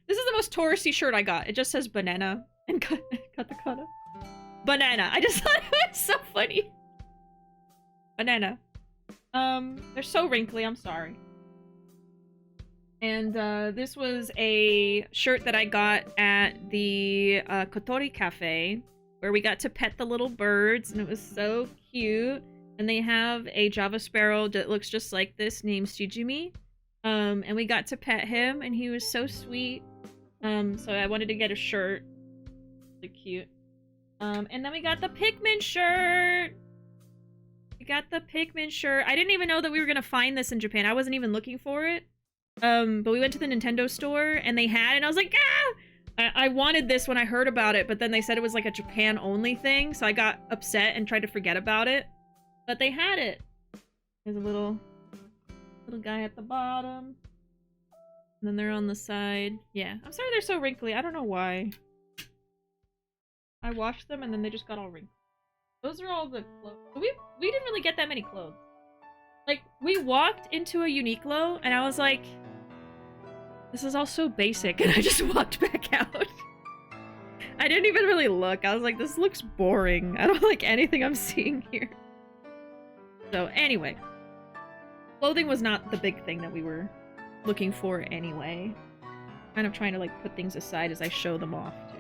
This is the most touristy shirt I got. It just says banana and katakana. Banana. I just thought it was so funny. Banana. They're so wrinkly. I'm sorry. And this was a shirt that I got at the Kotori Cafe, where we got to pet the little birds, and it was so cute. And they have a Java Sparrow that looks just like this named Shijimi. And we got to pet him, and he was so sweet. So I wanted to get a shirt. Really cute. And then we got the Pikmin shirt! We got the Pikmin shirt. I didn't even know that we were gonna find this in Japan. I wasn't even looking for it. But we went to the Nintendo store, and they had it, and I was like, ah! I wanted this when I heard about it, but then they said it was like a Japan-only thing, so I got upset and tried to forget about it. But they had it. There's a little guy at the bottom. And then they're on the side. Yeah, I'm sorry they're so wrinkly. I don't know why. I washed them and then they just got all wrinkled. Those are all the clothes. We didn't really get that many clothes. Like, we walked into a Uniqlo and I was like, this is all so basic, and I just walked back out. I didn't even really look. I was like, this looks boring. I don't like anything I'm seeing here. So anyway, clothing was not the big thing that we were looking for anyway. Kind of trying to like put things aside as I show them off too.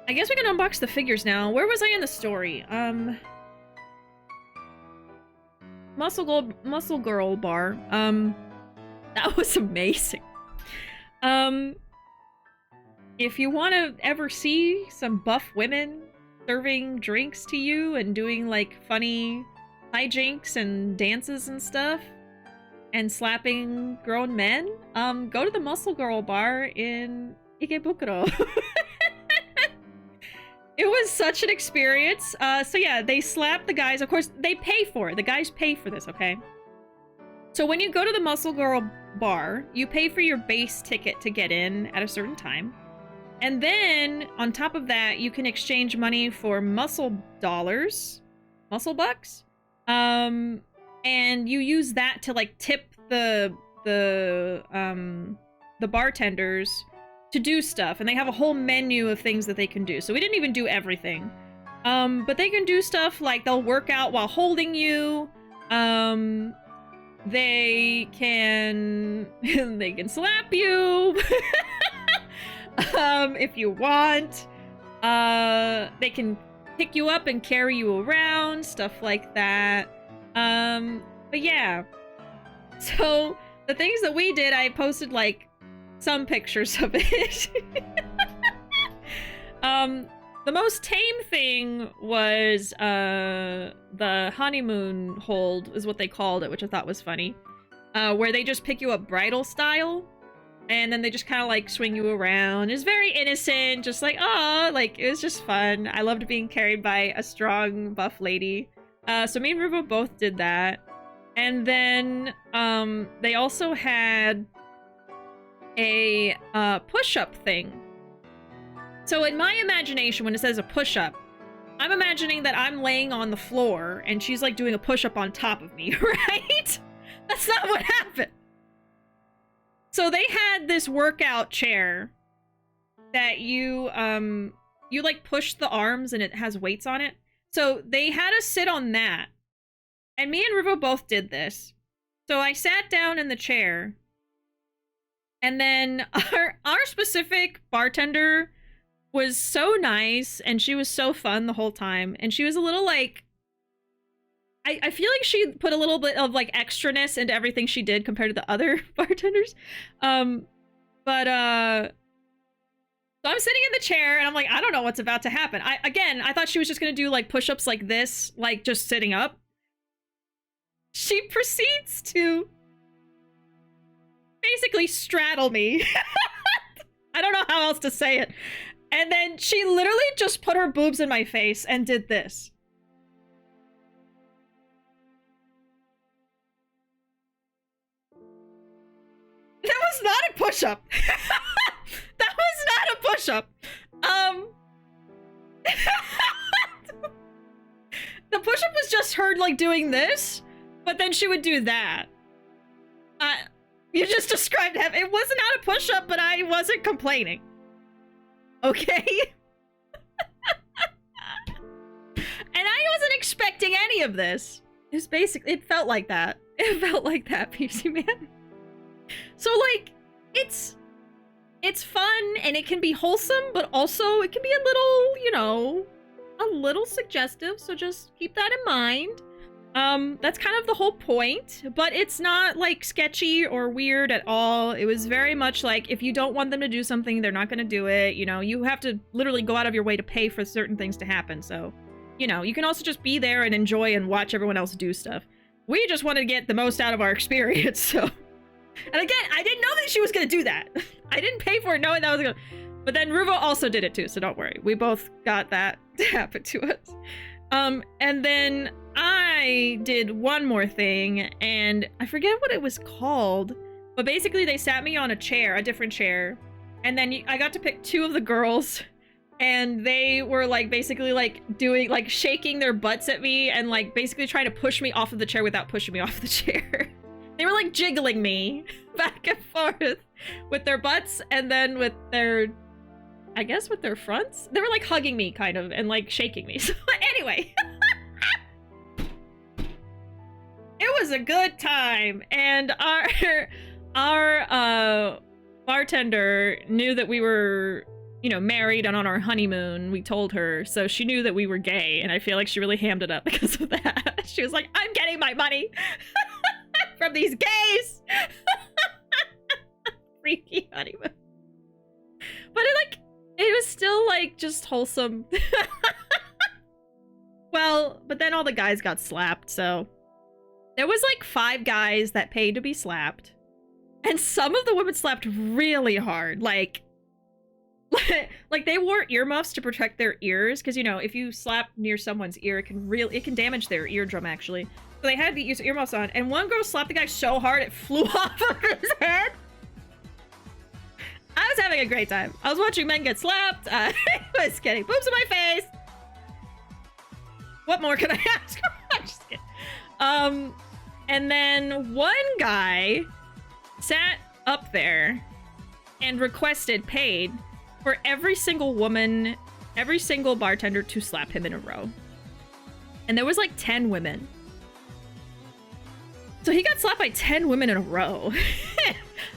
I guess we can unbox the figures now. Where was I in the story? Muscle Girl bar. That was amazing. If you want to ever see some buff women serving drinks to you and doing like funny hijinks and dances and stuff and slapping grown men, go to the Muscle Girl bar in Ikebukuro. It was such an experience. So yeah, they slap the guys. Of course, they pay for it. The guys pay for this, okay? So when you go to the Muscle Girl bar, you pay for your base ticket to get in at a certain time. And then, on top of that, you can exchange money for muscle dollars, muscle bucks. And you use that to, like, tip the bartenders to do stuff. And they have a whole menu of things that they can do. So we didn't even do everything. But they can do stuff like they'll work out while holding you. They can slap you if you want. They can pick you up and carry you around, stuff like that. But yeah. So the things that we did, I posted like some pictures of it. The most tame thing was the honeymoon hold is what they called it, which I thought was funny. Where they just pick you up bridal style, and then they just kind of like swing you around. It was very innocent, just like, oh, like it was just fun. I loved being carried by a strong buff lady. So me and Ruuuvo both did that. And then they also had a push-up thing. So in my imagination, when it says a push-up, I'm imagining that I'm laying on the floor and she's like doing a push-up on top of me, right? That's not what happened. So they had this workout chair that you like push the arms and it has weights on it. So they had us sit on that. And me and Ruuuvo both did this. So I sat down in the chair. And then our specific bartender was so nice, and she was so fun the whole time. And she was a little like, I feel like she put a little bit of like extraness into everything she did compared to the other bartenders. So I'm sitting in the chair and I'm like, I don't know what's about to happen. I thought she was just gonna do like push-ups like this, like just sitting up. She proceeds to basically straddle me. I don't know how else to say it. And then she literally just put her boobs in my face and did this. That was not a push-up. That was not a push-up. The push-up was just her like doing this, but then she would do that. You just described it. It was not a push-up, but I wasn't complaining. Okay? And I wasn't expecting any of this. It was basically, it felt like that. It felt like that, PC Man. So like, it's fun and it can be wholesome, but also it can be a little, you know, a little suggestive. So just keep that in mind. That's kind of the whole point, but it's not like sketchy or weird at all. It was very much like, if you don't want them to do something, they're not going to do it. You know, you have to literally go out of your way to pay for certain things to happen. So, you know, you can also just be there and enjoy and watch everyone else do stuff. We just wanted to get the most out of our experience, so. And again, I didn't know that she was going to do that. I didn't pay for it knowing that was going to. But then Ruuuvo also did it too, so don't worry. We both got that to happen to us. And then I did one more thing, and I forget what it was called, but basically they sat me on a chair, a different chair, and then I got to pick two of the girls, and they were like basically like doing like shaking their butts at me and like basically trying to push me off of the chair without pushing me off the chair. They were like jiggling me back and forth with their butts and then with their, I guess with their fronts. They were like hugging me kind of and like shaking me. So anyway, it was a good time, and our bartender knew that we were, you know, married and on our honeymoon. We told her, so she knew that we were gay, and I feel like she really hammed it up because of that. She was like, I'm getting my money from these gays. Freaky honeymoon. But it was still like just wholesome. Well, but then all the guys got slapped, so there was like 5 guys that paid to be slapped, and some of the women slapped really hard, like they wore earmuffs to protect their ears, because, you know, if you slap near someone's ear, it can damage their eardrum, actually. So they had these earmuffs on, and one girl slapped the guy so hard it flew off of his head. I was having a great time. I was watching men get slapped. I was getting boobs in my face. What more can I ask? I'm just kidding. And then one guy sat up there and requested paid for every single woman, every single bartender to slap him in a row. And there was like 10 women. So he got slapped by 10 women in a row.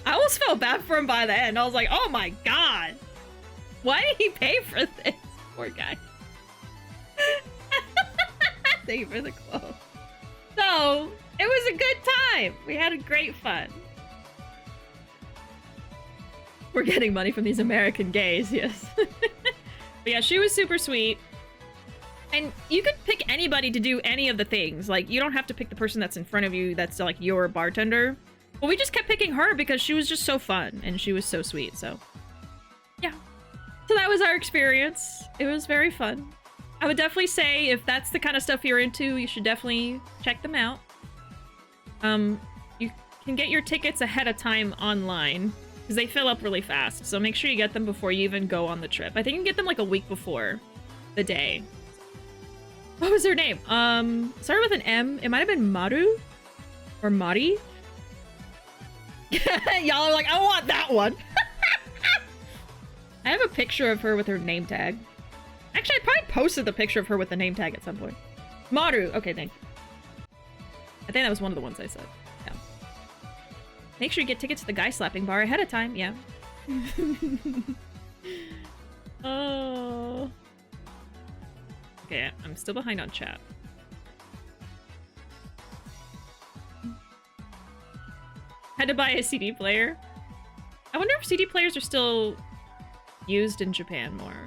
I almost felt bad for him by the end. I was like, oh my god. Why did he pay for this? Poor guy. Thank you for the quote. So, it was a good time. We had a great fun. We're getting money from these American gays, yes. But yeah, she was super sweet. And you could pick anybody to do any of the things. Like, you don't have to pick the person that's in front of you that's like your bartender. But we just kept picking her because she was just so fun and she was so sweet, so. Yeah. So that was our experience. It was very fun. I would definitely say if that's the kind of stuff you're into, you should definitely check them out. You can get your tickets ahead of time online because they fill up really fast. So make sure you get them before you even go on the trip. I think you can get them like a week before the day. What was her name? Started with an M. It might have been Maru or Mari. Y'all are like, I want that one. I have a picture of her with her name tag. Actually, I probably posted the picture of her with the name tag at some point. Maru. Okay, thank you. I think that was one of the ones I said. Yeah. Make sure you get tickets to the guy slapping bar ahead of time. Yeah. Oh. Okay, I'm still behind on chat. Had to buy a CD player. I wonder if CD players are still used in Japan more.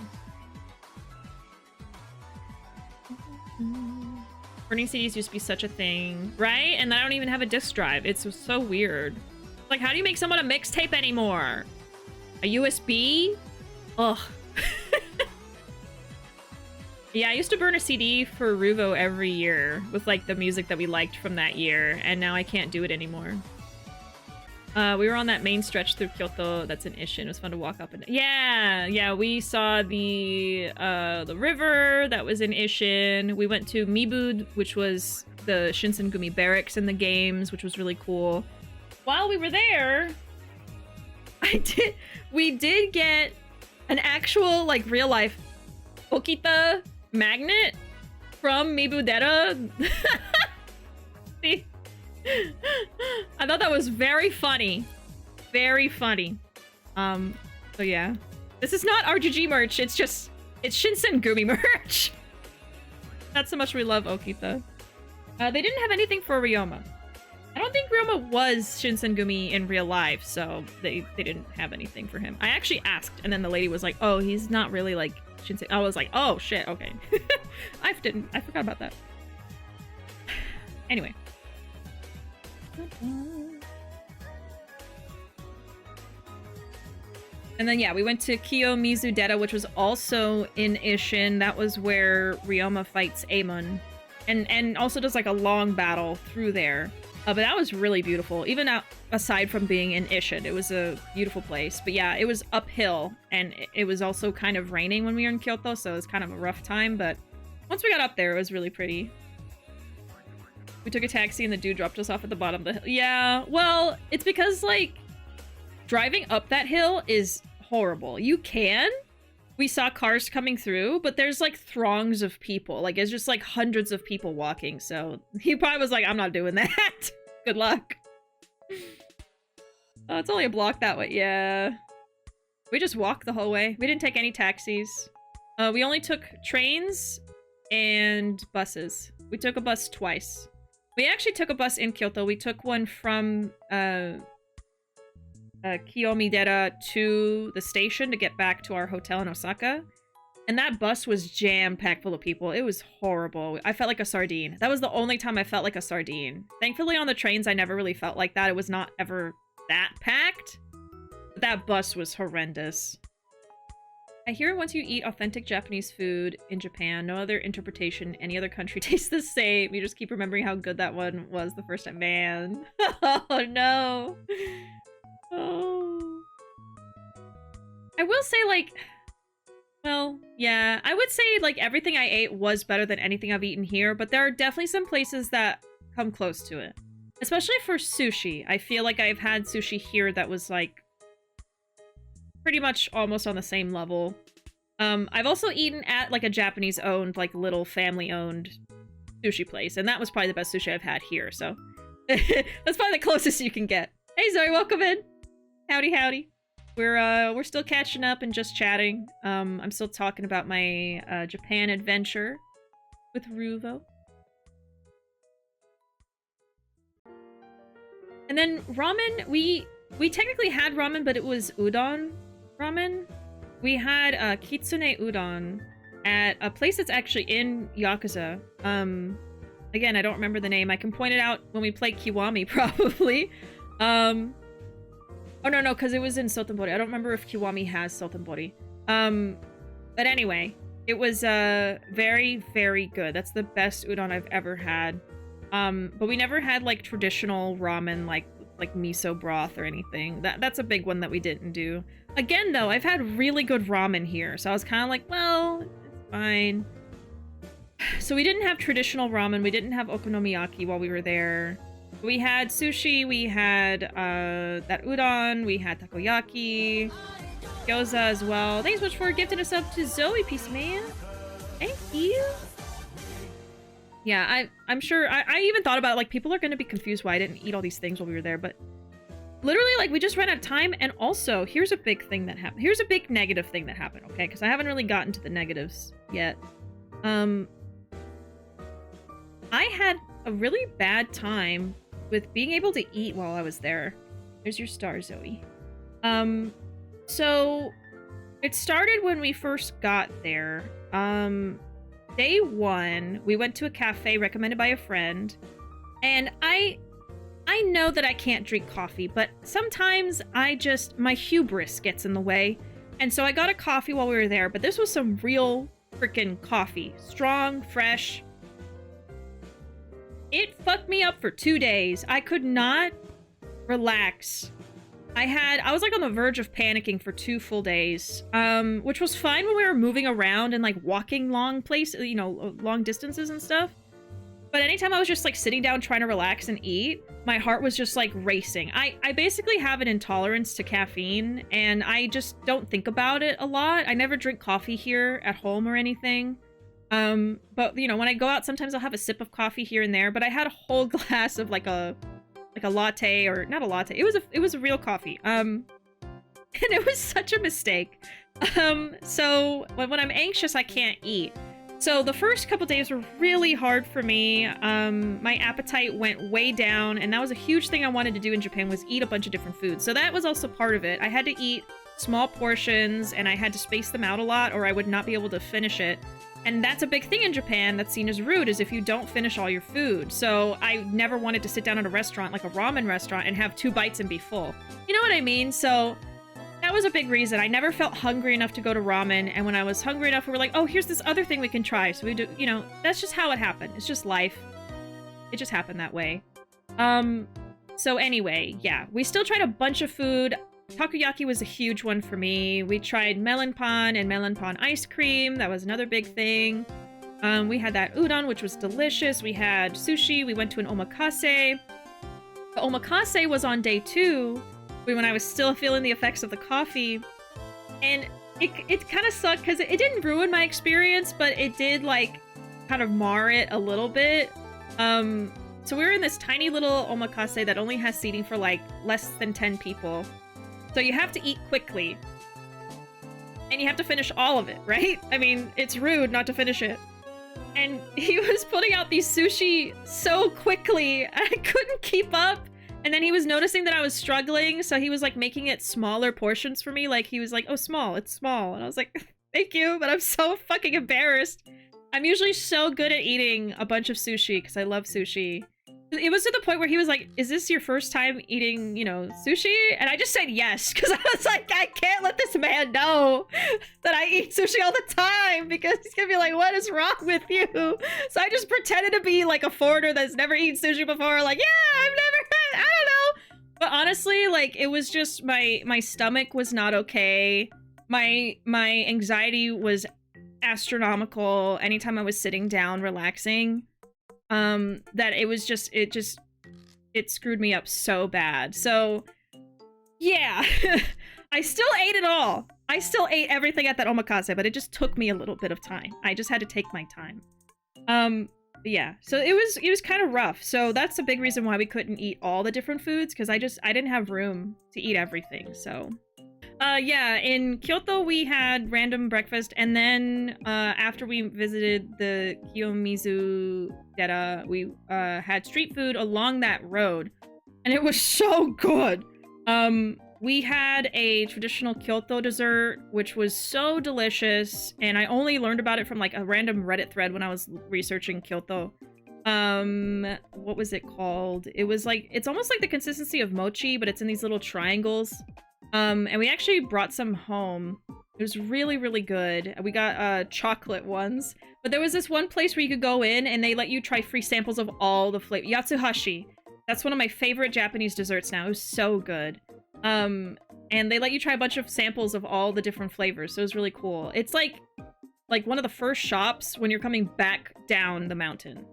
Burning CDs used to be such a thing, right? And I don't even have a disc drive. It's so weird. Like, how do you make someone a mixtape anymore? A USB? Ugh. Yeah, I used to burn a CD for Ruuuvo every year with like the music that we liked from that year, and now I can't do it anymore. We were on that main stretch through Kyoto that's in Ishin. It was fun to walk up and yeah, we saw the river that was in Ishin. We went to Mibu, which was the Shinsengumi barracks in the games, which was really cool. While we were there, we did get an actual like real life Okita magnet from Mibudera. I thought that was very funny. very funny. So yeah. This is not RGG merch, it's Shinsengumi merch. That's how much we love Okita. They didn't have anything for Ryoma. I don't think Ryoma was Shinsengumi in real life, so they didn't have anything for him. I actually asked, and then the lady was like, oh, he's not really like Shinsengumi. I was like, oh shit, okay. I forgot about that. Anyway. And then, yeah, we went to Kiyomizu Deta, which was also in Ishin. That was where Ryoma fights Amon. And also does, like, a long battle through there. But that was really beautiful. Even aside from being in Ishin, it was a beautiful place. But yeah, it was uphill. And it was also kind of raining when we were in Kyoto, so it was kind of a rough time. But once we got up there, it was really pretty. We took a taxi and the dude dropped us off at the bottom of the hill. Yeah, well, it's because, like, driving up that hill is horrible. You can. We saw cars coming through, but there's, like, throngs of people. Like, it's just, like, hundreds of people walking. So he probably was like, I'm not doing that. Good luck. Oh, it's only a block that way. Yeah. We just walked the whole way. We didn't take any taxis. We only took trains and buses. We took a bus twice. We actually took a bus in Kyoto. We took one from Kiyomi-dera to the station to get back to our hotel in Osaka. And that bus was jam-packed full of people. It was horrible. I felt like a sardine. That was the only time I felt like a sardine. Thankfully on the trains, I never really felt like that. It was not ever that packed. But that bus was horrendous. I hear once you eat authentic Japanese food in Japan, no other interpretation, any other country tastes the same. You just keep remembering how good that one was the first time. Man. Oh, no. Oh. I will say, like... Well, yeah. I would say, like, everything I ate was better than anything I've eaten here, but there are definitely some places that come close to it. Especially for sushi. I feel like I've had sushi here that was, like, pretty much almost on the same level. I've also eaten at, like, a Japanese-owned, like, little family-owned sushi place, and that was probably the best sushi I've had here, so... That's probably the closest you can get. Hey, Zoe, welcome in! Howdy, howdy. We're still catching up and just chatting. I'm still talking about my, Japan adventure with Ruuuvo. And then ramen, we technically had ramen, but it was udon ramen. We had kitsune udon at a place that's actually in Yakuza. Again, I don't remember the name. I can point it out when we play Kiwami, probably. Oh, no, because it was in Sotenbori. I don't remember if Kiwami has Sotenbori. But anyway, it was very, very good. That's the best udon I've ever had. But we never had, like, traditional ramen, like miso broth or anything. That's a big one that we didn't do. Again, though, I've had really good ramen here, so I was kind of like, well, it's fine. So we didn't have traditional ramen. We didn't have okonomiyaki while we were there. We had sushi, we had that udon, we had takoyaki, gyoza as well. Thanks so much for gifting us up to Zoe, Peace Man. Thank you. Yeah, I'm sure, I even thought about, like, people are going to be confused why I didn't eat all these things while we were there, but literally, like, we just ran out of time, and also, here's a big thing that happened. Here's a big negative thing that happened, okay? Because I haven't really gotten to the negatives yet. I had a really bad time with being able to eat while I was there. There's your star, Zoe. So it started when we first got there. Day one, we went to a cafe recommended by a friend, and I know that I can't drink coffee, but sometimes my hubris gets in the way, and so I got a coffee while we were there, but this was some real freaking coffee. Strong, fresh. It fucked me up for 2 days. I could not relax. I was like on the verge of panicking for 2 full days, which was fine when we were moving around and like walking long places, you know, long distances and stuff. But anytime I was just like sitting down trying to relax and eat, my heart was just like racing. I basically have an intolerance to caffeine, and I just don't think about it a lot. I never drink coffee here at home or anything. But you know, when I go out, sometimes I'll have a sip of coffee here and there, but I had a whole glass of like a like a latte, or not a latte. It was a real coffee. And it was such a mistake. So when I'm anxious, I can't eat. So the first couple days were really hard for me. My appetite went way down, and that was a huge thing I wanted to do in Japan, was eat a bunch of different foods. So that was also part of it. I had to eat small portions, and I had to space them out a lot, or I would not be able to finish it. And that's a big thing in Japan that's seen as rude, is if you don't finish all your food. So I never wanted to sit down at a restaurant, like a ramen restaurant, and have 2 bites and be full. You know what I mean? So that was a big reason. I never felt hungry enough to go to ramen, and when I was hungry enough, we were like, oh, here's this other thing we can try. So we do, you know, that's just how it happened. It's just life. It just happened that way. So anyway, yeah, we still tried a bunch of food. Takoyaki was a huge one for me. We tried melon pan and melon pan ice cream. That was another big thing. We had that udon, which was delicious. We had sushi. We went to an omakase. The omakase was on day 2, when I was still feeling the effects of the coffee. And it kind of sucked because it didn't ruin my experience, but it did, like, kind of mar it a little bit. So we were in this tiny little omakase that only has seating for, like, less than 10 people. So you have to eat quickly. And you have to finish all of it, right? I mean, it's rude not to finish it. And he was putting out these sushi so quickly, I couldn't keep up. And then he was noticing that I was struggling, so he was, like, making it smaller portions for me. Like, he was like, oh, small, it's small. And I was like, thank you, but I'm so fucking embarrassed. I'm usually so good at eating a bunch of sushi, because I love sushi. It was to the point where he was like, is this your first time eating, you know, sushi? And I just said yes, because I was like, I can't let this man know that I eat sushi all the time, because he's gonna be like, what is wrong with you? So I just pretended to be like a foreigner that's never eaten sushi before, like, yeah, I've never, I don't know. But honestly, like, it was just my stomach was not okay. My anxiety was astronomical anytime I was sitting down relaxing. That it was just, it screwed me up so bad. So yeah, I still ate it all. I still ate everything at that omakase, but it just took me a little bit of time. I just had to take my time. Yeah, so it was kind of rough. So that's a big reason why we couldn't eat all the different foods, because I didn't have room to eat everything. So yeah, in Kyoto we had random breakfast, and then after we visited the Kiyomizu-dera, we had street food along that road, and it was so good. We had a traditional Kyoto dessert, which was so delicious, and I only learned about it from, like, a random Reddit thread when I was researching Kyoto. What was it called? It was like, it's almost like the consistency of mochi, but it's in these little triangles. And we actually brought some home. It was really, really good. We got chocolate ones, but there was this one place where you could go in and they let you try free samples of all the flavors. Yatsuhashi. That's one of my favorite Japanese desserts now. It was so good. And they let you try a bunch of samples of all the different flavors, so it was really cool. It's like one of the first shops when you're coming back down the mountain,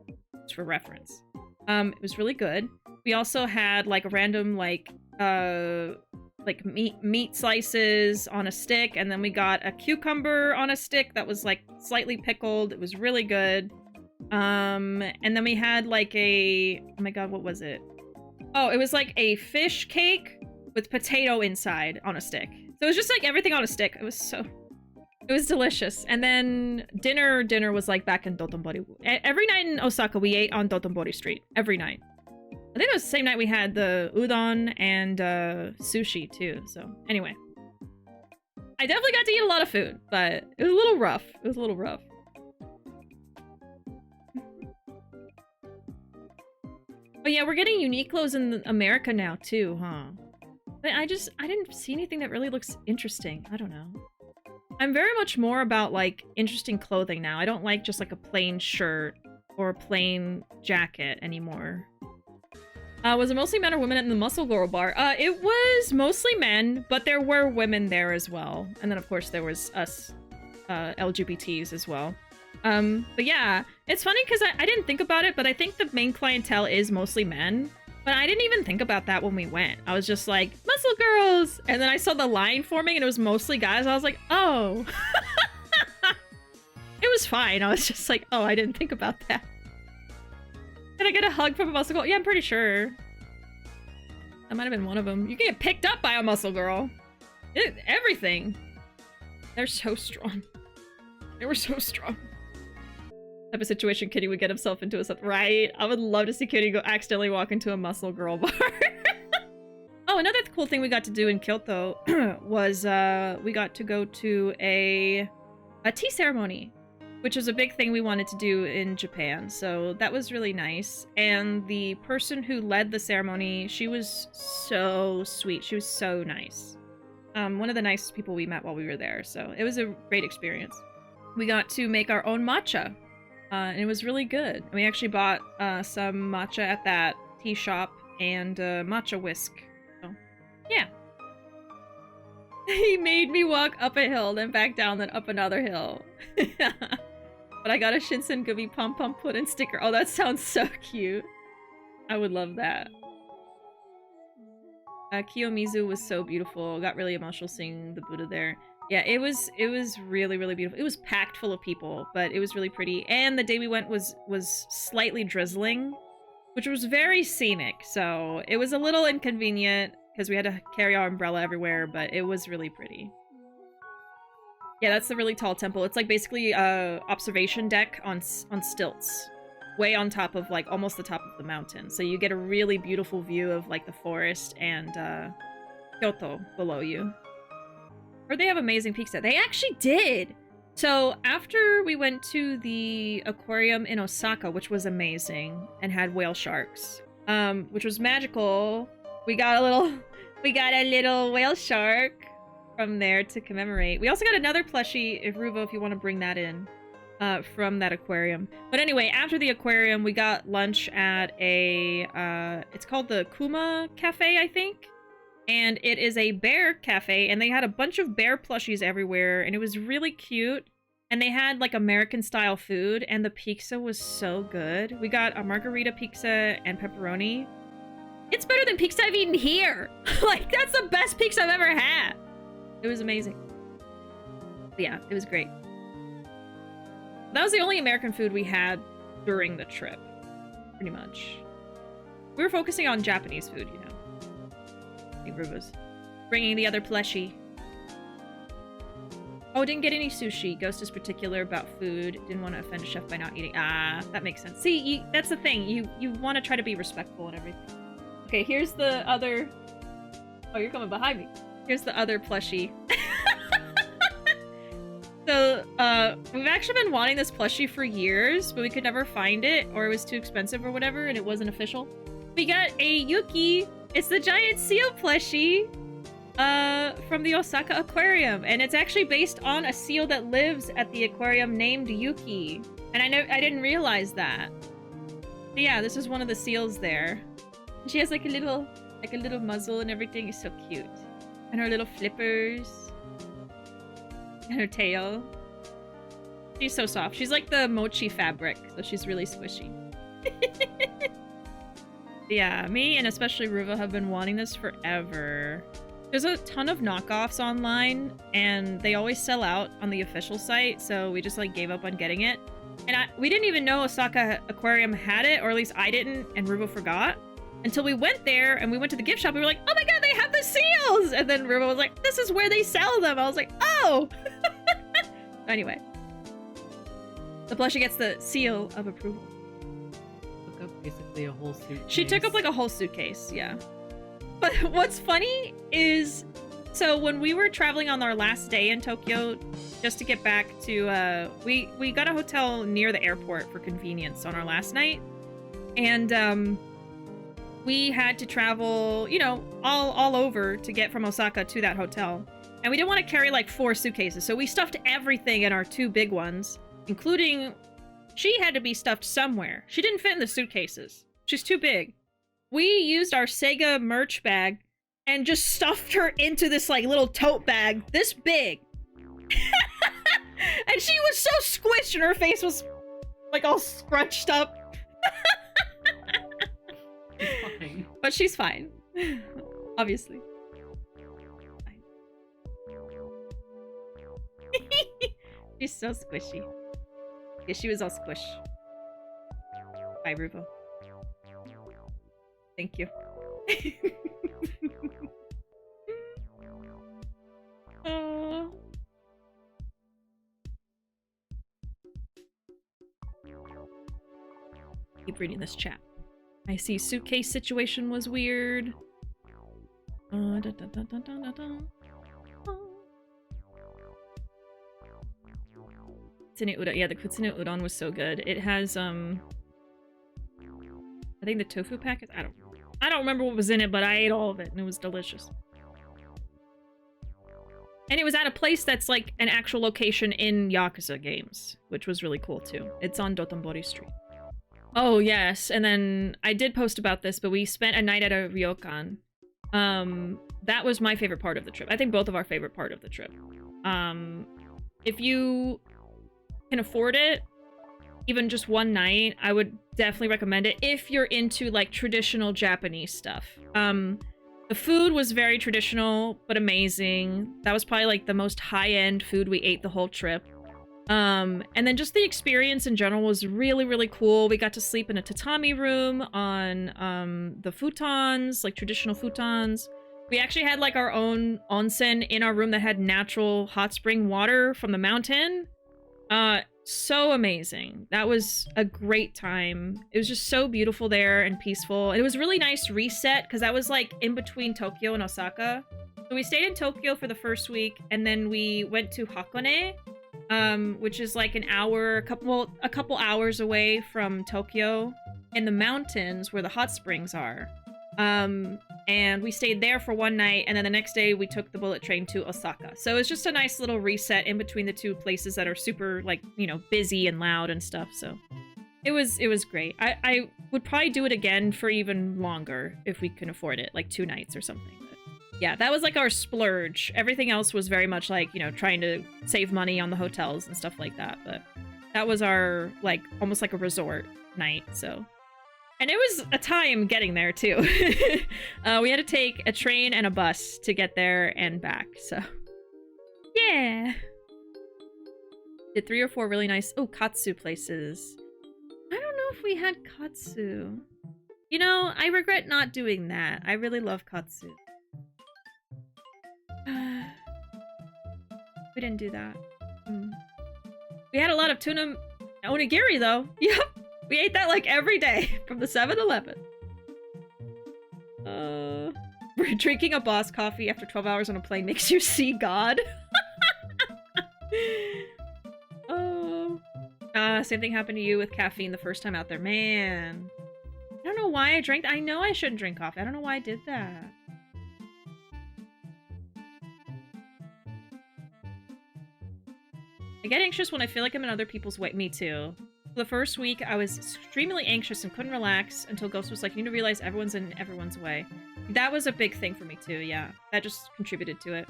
just for reference. It was really good. We also had, like, a random, like meat slices on a stick, and then we got a cucumber on a stick that was, like, slightly pickled. It was really good. And then we had, like, a, oh my god, what was it? Oh, it was like a fish cake with potato inside on a stick. So it was just, like, everything on a stick. It was delicious. And then dinner was, like, back in Dotonbori. Every night in Osaka we ate on Dotonbori Street. Every night. I think it was the same night we had the udon and sushi too. So anyway, I definitely got to eat a lot of food, but it was a little rough. Oh yeah, we're getting Uniqlo's in America now too, huh? But I didn't see anything that really looks interesting. I don't know. I'm very much more about, like, interesting clothing now. I don't like just, like, a plain shirt or a plain jacket anymore. Was it mostly men or women in the Muscle Girl bar? It was mostly men, but there were women there as well. And then, of course, there was us LGBTs as well. But yeah, it's funny because I didn't think about it, but I think the main clientele is mostly men. But I didn't even think about that when we went. I was just like, Muscle Girls! And then I saw the line forming and it was mostly guys. I was like, oh. It was fine. I was just like, oh, I didn't think about that. Did I get a hug from a Muscle Girl? Yeah, I'm pretty sure. That might have been one of them. You can get picked up by a muscle girl. Everything. They're so strong. They were so strong. Type of situation Kitty would get himself into a right. I would love to see Kitty go accidentally walk into a muscle girl bar. Oh, another cool thing we got to do in Kyoto was we got to go to a tea ceremony, which was a big thing we wanted to do in Japan. So that was really nice. And the person who led the ceremony, she was so sweet. She was so nice. One of the nicest people we met while we were there. So it was a great experience. We got to make our own matcha. And it was really good. We actually bought some matcha at that tea shop and matcha whisk. So, yeah. He made me walk up a hill, then back down, then up another hill. But I got a Shinsen Gubi Pom Pom Puddin sticker. Oh, that sounds so cute. I would love that. Kiyomizu was so beautiful. Got really emotional seeing the Buddha there. Yeah, it was really, really beautiful. It was packed full of people, but it was really pretty. And the day we went was slightly drizzling, which was very scenic. So it was a little inconvenient because we had to carry our umbrella everywhere, but it was really pretty. Yeah, that's the really tall temple. It's like basically a observation deck on stilts, way on top of like almost the top of the mountain. So you get a really beautiful view of like the forest and Kyoto below you. Or they have amazing peaks there. They actually did! So after we went to the aquarium in Osaka, which was amazing, and had whale sharks, which was magical, we got a little whale shark from there to commemorate. We also got another plushie, Ruuuvo, if you want to bring that in, from that aquarium. But anyway, after the aquarium, we got lunch at a, it's called the Kuma Cafe, I think? And it is a bear cafe, and they had a bunch of bear plushies everywhere, and it was really cute. And they had like American-style food, and the pizza was so good. We got a margarita pizza and pepperoni. It's better than pizza I've eaten here! Like, that's the best pizza I've ever had! It was amazing. But yeah, it was great. That was the only American food we had during the trip, pretty much. We were focusing on Japanese food, you know. Ruuuvo's bringing the other plushie. Oh, didn't get any sushi. Ghost is particular about food. Didn't want to offend a chef by not eating. Ah, that makes sense. See, that's the thing. You want to try to be respectful and everything. Okay, here's the other... Oh, you're coming behind me. Here's the other plushie. So, we've actually been wanting this plushie for years, but we could never find it, or it was too expensive or whatever, and it wasn't official. We got a Yuki. It's the giant seal plushie from the Osaka Aquarium, and it's actually based on a seal that lives at the aquarium named Yuki. And I didn't realize that. But yeah, this is one of the seals there. And she has like a little muzzle and everything. It's so cute. And her little flippers. And her tail. She's so soft. She's like the mochi fabric, so she's really squishy. Yeah, me and especially Ruuuvo have been wanting this forever. There's a ton of knockoffs online, and they always sell out on the official site, so we just like gave up on getting it. And we didn't even know Osaka Aquarium had it, or at least I didn't, and Ruuuvo forgot. Until we went there, and we went to the gift shop, and we were like, oh my god, they have the seals! And then Ruuuvo was like, this is where they sell them! I was like, oh! Anyway. The plushie gets the seal of approval. Basically a whole suitcase. She took up like a whole suitcase, yeah. But what's funny is, so when we were traveling on our last day in Tokyo, just to get back to, we got a hotel near the airport for convenience on our last night. And, we had to travel, you know, all over to get from Osaka to that hotel. And we didn't want to carry like 4 suitcases, so we stuffed everything in our 2 big ones, including... She had to be stuffed somewhere. She didn't fit in the suitcases. She's too big. We used our Sega merch bag and just stuffed her into this like little tote bag this big. And she was so squished and her face was like all scrunched up. She's fine. But she's fine. Obviously. Fine. She's so squishy. Yeah, she was all squish. Bye, Ruuuvo. Thank you. Keep reading this chat. I see suitcase situation was weird. Kutsune udon. Yeah, the kutsune udon was so good. It has I think the tofu packet. I don't remember what was in it, but I ate all of it and it was delicious. And it was at a place that's like an actual location in Yakuza games, which was really cool too. It's on Dotonbori Street. Oh yes, and then I did post about this, but we spent a night at a ryokan. That was my favorite part of the trip. I think both of our favorite part of the trip. If you can afford it, even just one night, I would definitely recommend it if you're into like traditional Japanese stuff. The food was very traditional, but amazing. That was probably like the most high-end food we ate the whole trip. And then just the experience in general was really, really cool. We got to sleep in a tatami room on the futons, like traditional futons. We actually had like our own onsen in our room that had natural hot spring water from the mountain. So amazing. That was a great time. It was just so beautiful there and peaceful. And it was really nice reset because that was like in between Tokyo and Osaka. So we stayed in Tokyo for the first week and then we went to Hakone, which is like an hour, a couple hours away from Tokyo in the mountains where the hot springs are. And we stayed there for one night, and then the next day we took the bullet train to Osaka. So it's just a nice little reset in between the two places that are super, like, you know, busy and loud and stuff. So it was great. I would probably do it again for even longer if we can afford it, like 2 nights or something. But yeah, that was like our splurge. Everything else was very much like, you know, trying to save money on the hotels and stuff like that. But that was our, like, almost like a resort night, so... And it was a time getting there, too. We had to take a train and a bus to get there and back, so... Yeah! Did 3 or 4 really nice... Oh, katsu places. I don't know if we had katsu. You know, I regret not doing that. I really love katsu. We didn't do that. We had a lot of tuna onigiri, though. Yep! We ate that like every day from the 7-Eleven. We're drinking a boss coffee after 12 hours on a plane makes you see God. Oh. Same thing happened to you with caffeine the first time out there. Man. I don't know why I drank. I know I shouldn't drink coffee. I don't know why I did that. I get anxious when I feel like I'm in other people's way. Me too. The first week, I was extremely anxious and couldn't relax until Ghost was like, you need to realize everyone's in everyone's way. That was a big thing for me too, yeah. That just contributed to it.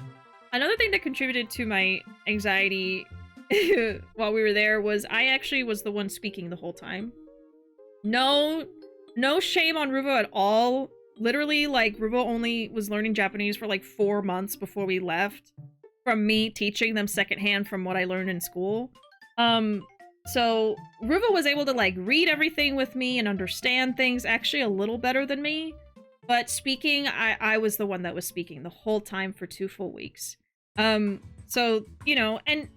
Another thing that contributed to my anxiety while we were there was I actually was the one speaking the whole time. No shame on Ruuuvo at all. Literally, like, Ruuuvo only was learning Japanese for like 4 months before we left. From me teaching them secondhand from what I learned in school. So Ruuuvo was able to like read everything with me and understand things actually a little better than me. But speaking, I was the one that was speaking the whole time for 2 full weeks. So, you know, and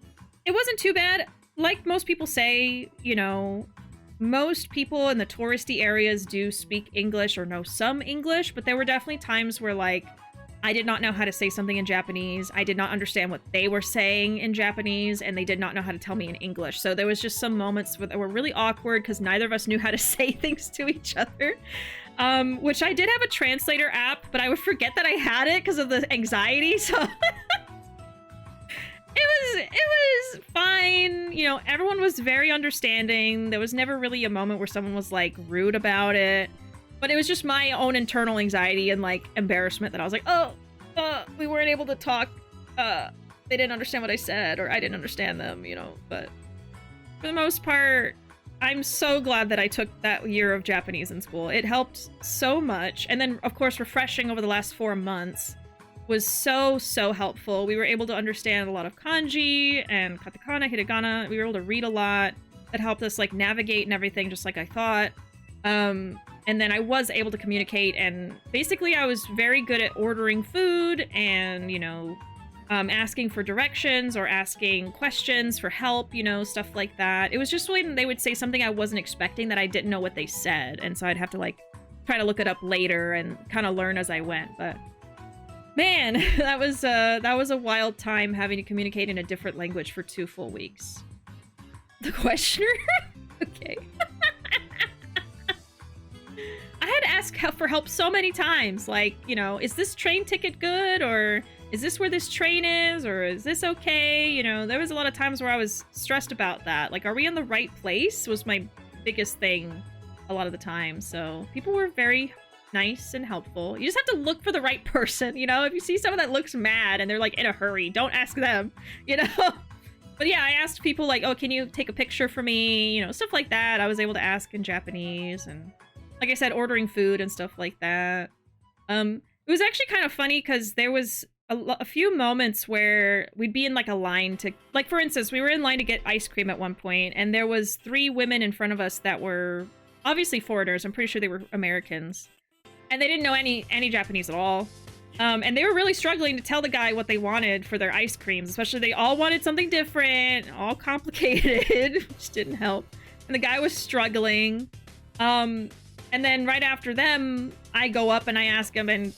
it wasn't too bad. Like most people say, you know, most people in the touristy areas do speak English or know some English, but there were definitely times where like I did not know how to say something in Japanese. I did not understand what they were saying in Japanese, and they did not know how to tell me in English. So there was just some moments that were really awkward because neither of us knew how to say things to each other. Which I did have a translator app, but I would forget that I had it because of the anxiety, so... It was fine. You know, everyone was very understanding. There was never really a moment where someone was, like, rude about it. But it was just my own internal anxiety and, like, embarrassment that I was like, oh, we weren't able to talk. They didn't understand what I said, or I didn't understand them, you know. But for the most part, I'm so glad that I took that year of Japanese in school. It helped so much. And then, of course, refreshing over the last 4 months was so helpful. We were able to understand a lot of kanji and katakana, hiragana. We were able to read a lot. That helped us, like, navigate and everything just like I thought. And then I was able to communicate, and basically I was very good at ordering food and, you know, asking for directions or asking questions for help, you know, stuff like that. It was just when they would say something I wasn't expecting that I didn't know what they said, and so I'd have to like try to look it up later and kind of learn as I went. But man, that was a wild time having to communicate in a different language for 2 full weeks. The questioner? Okay. I had to ask for help so many times, like, you know, is this train ticket good, or is this where this train is, or is this okay? You know, there was a lot of times where I was stressed about that. Like, are we in the right place was my biggest thing a lot of the time. So people were very nice and helpful. You just have to look for the right person, you know? If you see someone that looks mad and they're like in a hurry, don't ask them, you know? But yeah, I asked people like, oh, can you take a picture for me? You know, stuff like that. I was able to ask in Japanese, and like I said, ordering food and stuff like that. It was actually kind of funny because there was a few moments where we'd be in like a line to, like, for instance, we were in line to get ice cream at one point, and there was 3 women in front of us that were obviously foreigners. I'm pretty sure they were Americans, and they didn't know any Japanese at all. And they were really struggling to tell the guy what they wanted for their ice creams, especially they all wanted something different, all complicated, which didn't help. And the guy was struggling. And then right after them, I go up and I ask him, and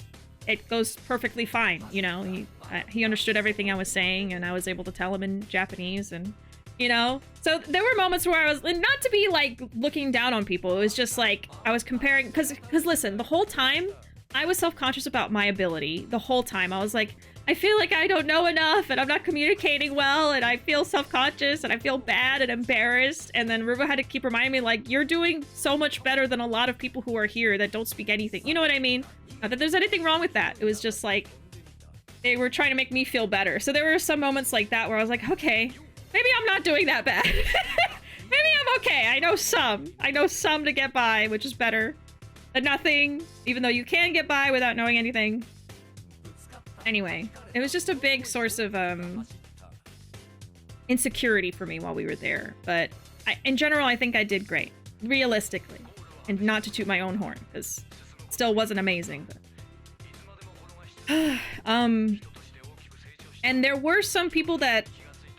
it goes perfectly fine. You know, he understood everything I was saying, and I was able to tell him in Japanese, and, you know. So there were moments where I was, not to be like looking down on people, it was just like I was comparing, because listen, the whole time I was self-conscious about my ability. The whole time I was like, I feel like I don't know enough, and I'm not communicating well, and I feel self-conscious, and I feel bad and embarrassed. And then Ruuuvo had to keep reminding me, like, you're doing so much better than a lot of people who are here that don't speak anything. You know what I mean? Not that there's anything wrong with that. It was just like, they were trying to make me feel better. So there were some moments like that where I was like, okay, maybe I'm not doing that bad. Maybe I'm okay. I know some to get by, which is better than nothing, even though you can get by without knowing anything. Anyway, it was just a big source of insecurity for me while we were there. But in general, I think I did great, realistically. And not to toot my own horn, because it still wasn't amazing. But and there were some people that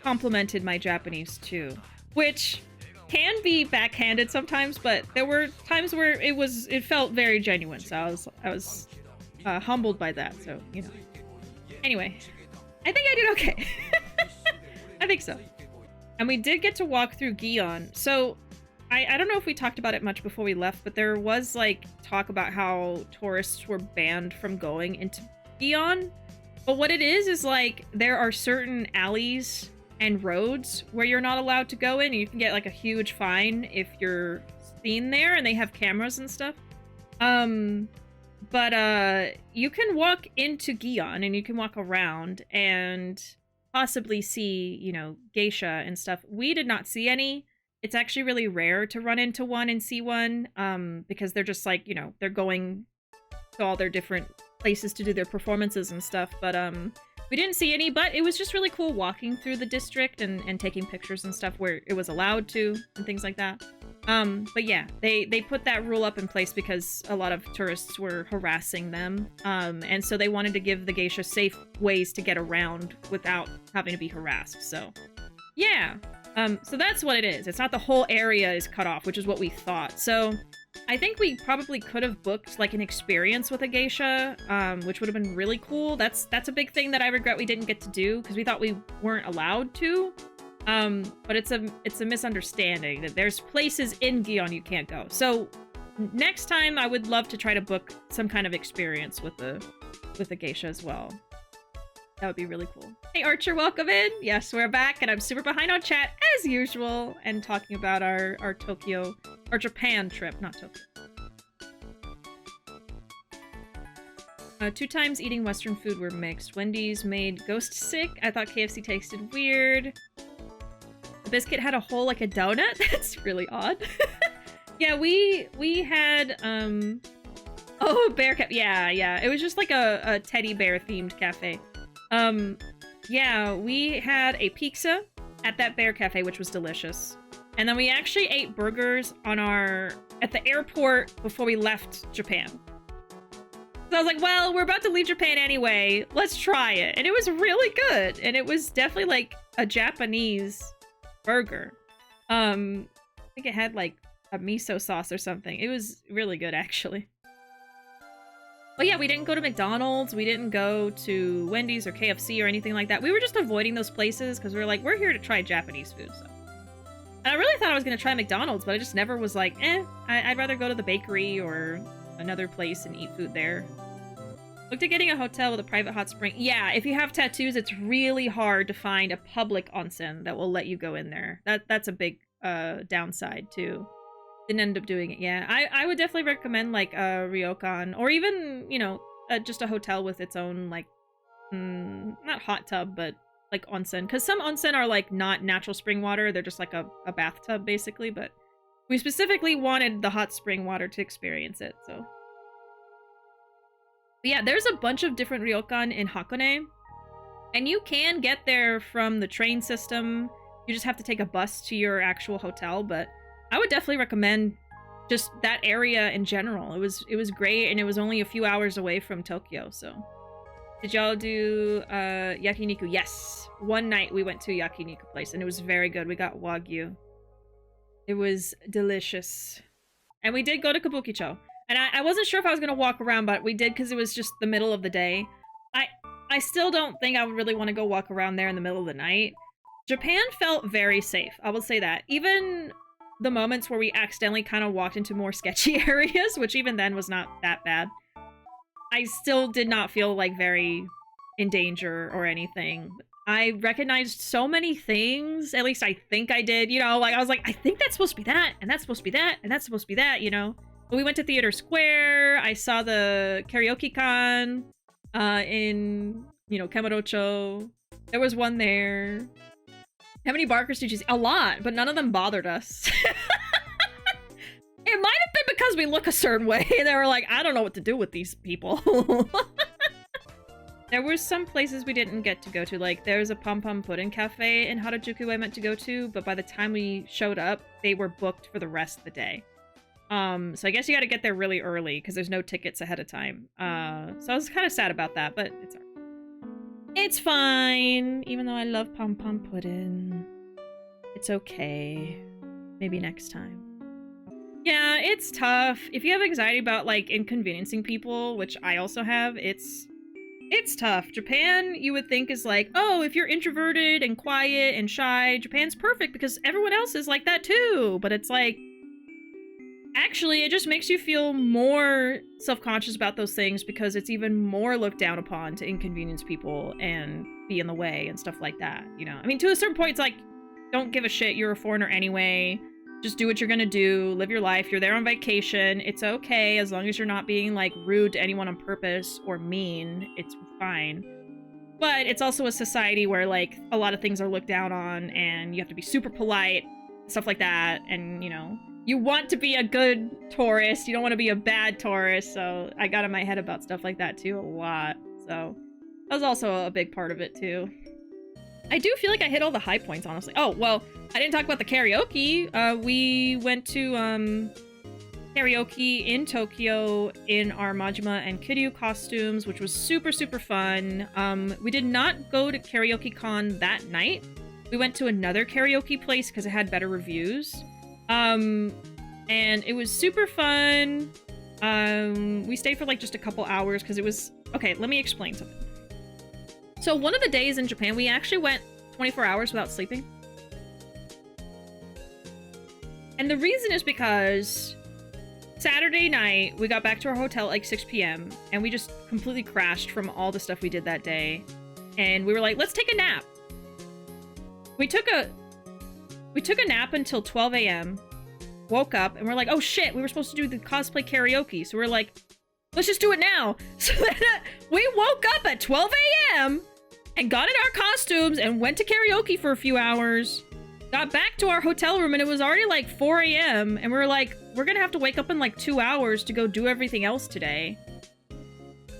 complimented my Japanese too, which can be backhanded sometimes, but there were times where it felt very genuine. So I was humbled by that. So, you know. Anyway, I think I did okay. I think so. And we did get to walk through Gion. So I don't know if we talked about it much before we left, but there was like talk about how tourists were banned from going into Gion. But what it is like there are certain alleys and roads where you're not allowed to go in, and you can get like a huge fine if you're seen there, and they have cameras and stuff. But you can walk into Gion, and you can walk around and possibly see, you know, geisha and stuff. We did not see any. It's actually really rare to run into one and see one, because they're just like, you know, they're going to all their different places to do their performances and stuff. But we didn't see any, but it was just really cool walking through the district and taking pictures and stuff where it was allowed to and things like that. But yeah, they put that rule up in place because a lot of tourists were harassing them. And so they wanted to give the geisha safe ways to get around without having to be harassed. So yeah, so that's what it is. It's not the whole area is cut off, which is what we thought. So I think we probably could have booked like an experience with a geisha, which would have been really cool. That's a big thing that I regret we didn't get to do because we thought we weren't allowed to. But it's a misunderstanding that there's places in Gion you can't go. So next time I would love to try to book some kind of experience with the geisha as well. That would be really cool. Hey Archer, welcome in. Yes, we're back, and I'm super behind on chat as usual, and talking about our Tokyo, our Japan trip, not Tokyo. 2 times eating Western food were mixed. Wendy's made Ghost sick. I thought KFC tasted weird. The biscuit had a hole like a donut. That's really odd. Yeah, we had oh, bear cafe. Yeah. It was just like a teddy bear themed cafe. Yeah, we had a pizza at that bear cafe, which was delicious. And then we actually ate burgers at the airport before we left Japan. So I was like, well, we're about to leave Japan anyway. Let's try it. And it was really good. And it was definitely like a Japanese burger. I think it had like a miso sauce or something. It was really good, actually. But yeah, we didn't go to McDonald's. We didn't go to Wendy's or KFC or anything like that. We were just avoiding those places because we were like, we're here to try Japanese food. So. And I really thought I was going to try McDonald's, but I just never was like, I'd rather go to the bakery or another place and eat food there. Looked at getting a hotel with a private hot spring. Yeah, if you have tattoos, it's really hard to find a public onsen that will let you go in there. That's a big downside, too. Didn't end up doing it. Yeah, I would definitely recommend like a ryokan or even, you know, just a hotel with its own like not hot tub, but like onsen, because some onsen are like not natural spring water. They're just like a bathtub basically, but we specifically wanted the hot spring water to experience it. So but yeah, there's a bunch of different ryokan in Hakone, and you can get there from the train system. You just have to take a bus to your actual hotel, but I would definitely recommend just that area in general. It was great, and it was only a few hours away from Tokyo. So did y'all do yakiniku? Yes, one night we went to a yakiniku place and it was very good. We got wagyu. It was delicious. And we did go to Kabukicho, and I wasn't sure if I was gonna walk around, but we did because it was just the middle of the day. I still don't think I would really want to go walk around there in the middle of the night. Japan felt very safe, I will say that. Even the moments where we accidentally kind of walked into more sketchy areas, which even then was not that bad, I still did not feel like very in danger or anything. I recognized so many things, at least I think I did, you know, like I was like, I think that's supposed to be that, and that's supposed to be that, and that's supposed to be that, you know. But we went to Theater Square. I saw the Karaoke-con in, you know, Kamurocho. There was one there. How many barkers did you see? A lot, but none of them bothered us. It might have been because we look a certain way. They were like, I don't know what to do with these people. There were some places we didn't get to go to. Like, there's a Pom Pom Pudding Cafe in Harajuku I meant to go to, but by the time we showed up, they were booked for the rest of the day. So I guess you gotta get there really early because there's no tickets ahead of time. So I was kind of sad about that, but it's alright. It's fine, even though I love Pom Pom Pudding. It's okay. Maybe next time. Yeah, it's tough. If you have anxiety about, like, inconveniencing people, which I also have, it's tough. Japan, you would think, is like, oh, if you're introverted and quiet and shy, Japan's perfect because everyone else is like that too. But it's like, actually, it just makes you feel more self-conscious about those things because it's even more looked down upon to inconvenience people and be in the way and stuff like that, you know? I mean, to a certain point, it's like, don't give a shit, you're a foreigner anyway. Just do what you're gonna do, live your life, you're there on vacation, it's okay, as long as you're not being, like, rude to anyone on purpose or mean, it's fine. But it's also a society where, like, a lot of things are looked down on, and you have to be super polite, stuff like that, and, you know, you want to be a good tourist, you don't want to be a bad tourist, so I got in my head about stuff like that, too, a lot. So, that was also a big part of it, too. I do feel like I hit all the high points, honestly. Oh, well, I didn't talk about the karaoke. We went to karaoke in Tokyo in our Majima and Kiryu costumes, which was super, super fun. We did not go to Karaoke Con that night. We went to another karaoke place because it had better reviews. And it was super fun. We stayed for like just a couple hours because it was... Okay, let me explain something. So one of the days in Japan, we actually went 24 hours without sleeping. And the reason is because Saturday night, we got back to our hotel at like 6 p.m. and we just completely crashed from all the stuff we did that day. And we were like, let's take a nap. We took a nap until 12 a.m. Woke up and we're like, oh shit, we were supposed to do the cosplay karaoke. So we're like, let's just do it now. So then we woke up at 12 a.m. and got in our costumes and went to karaoke for a few hours. Got back to our hotel room and it was already like 4 a.m. and we were like, we're gonna have to wake up in like 2 hours to go do everything else today.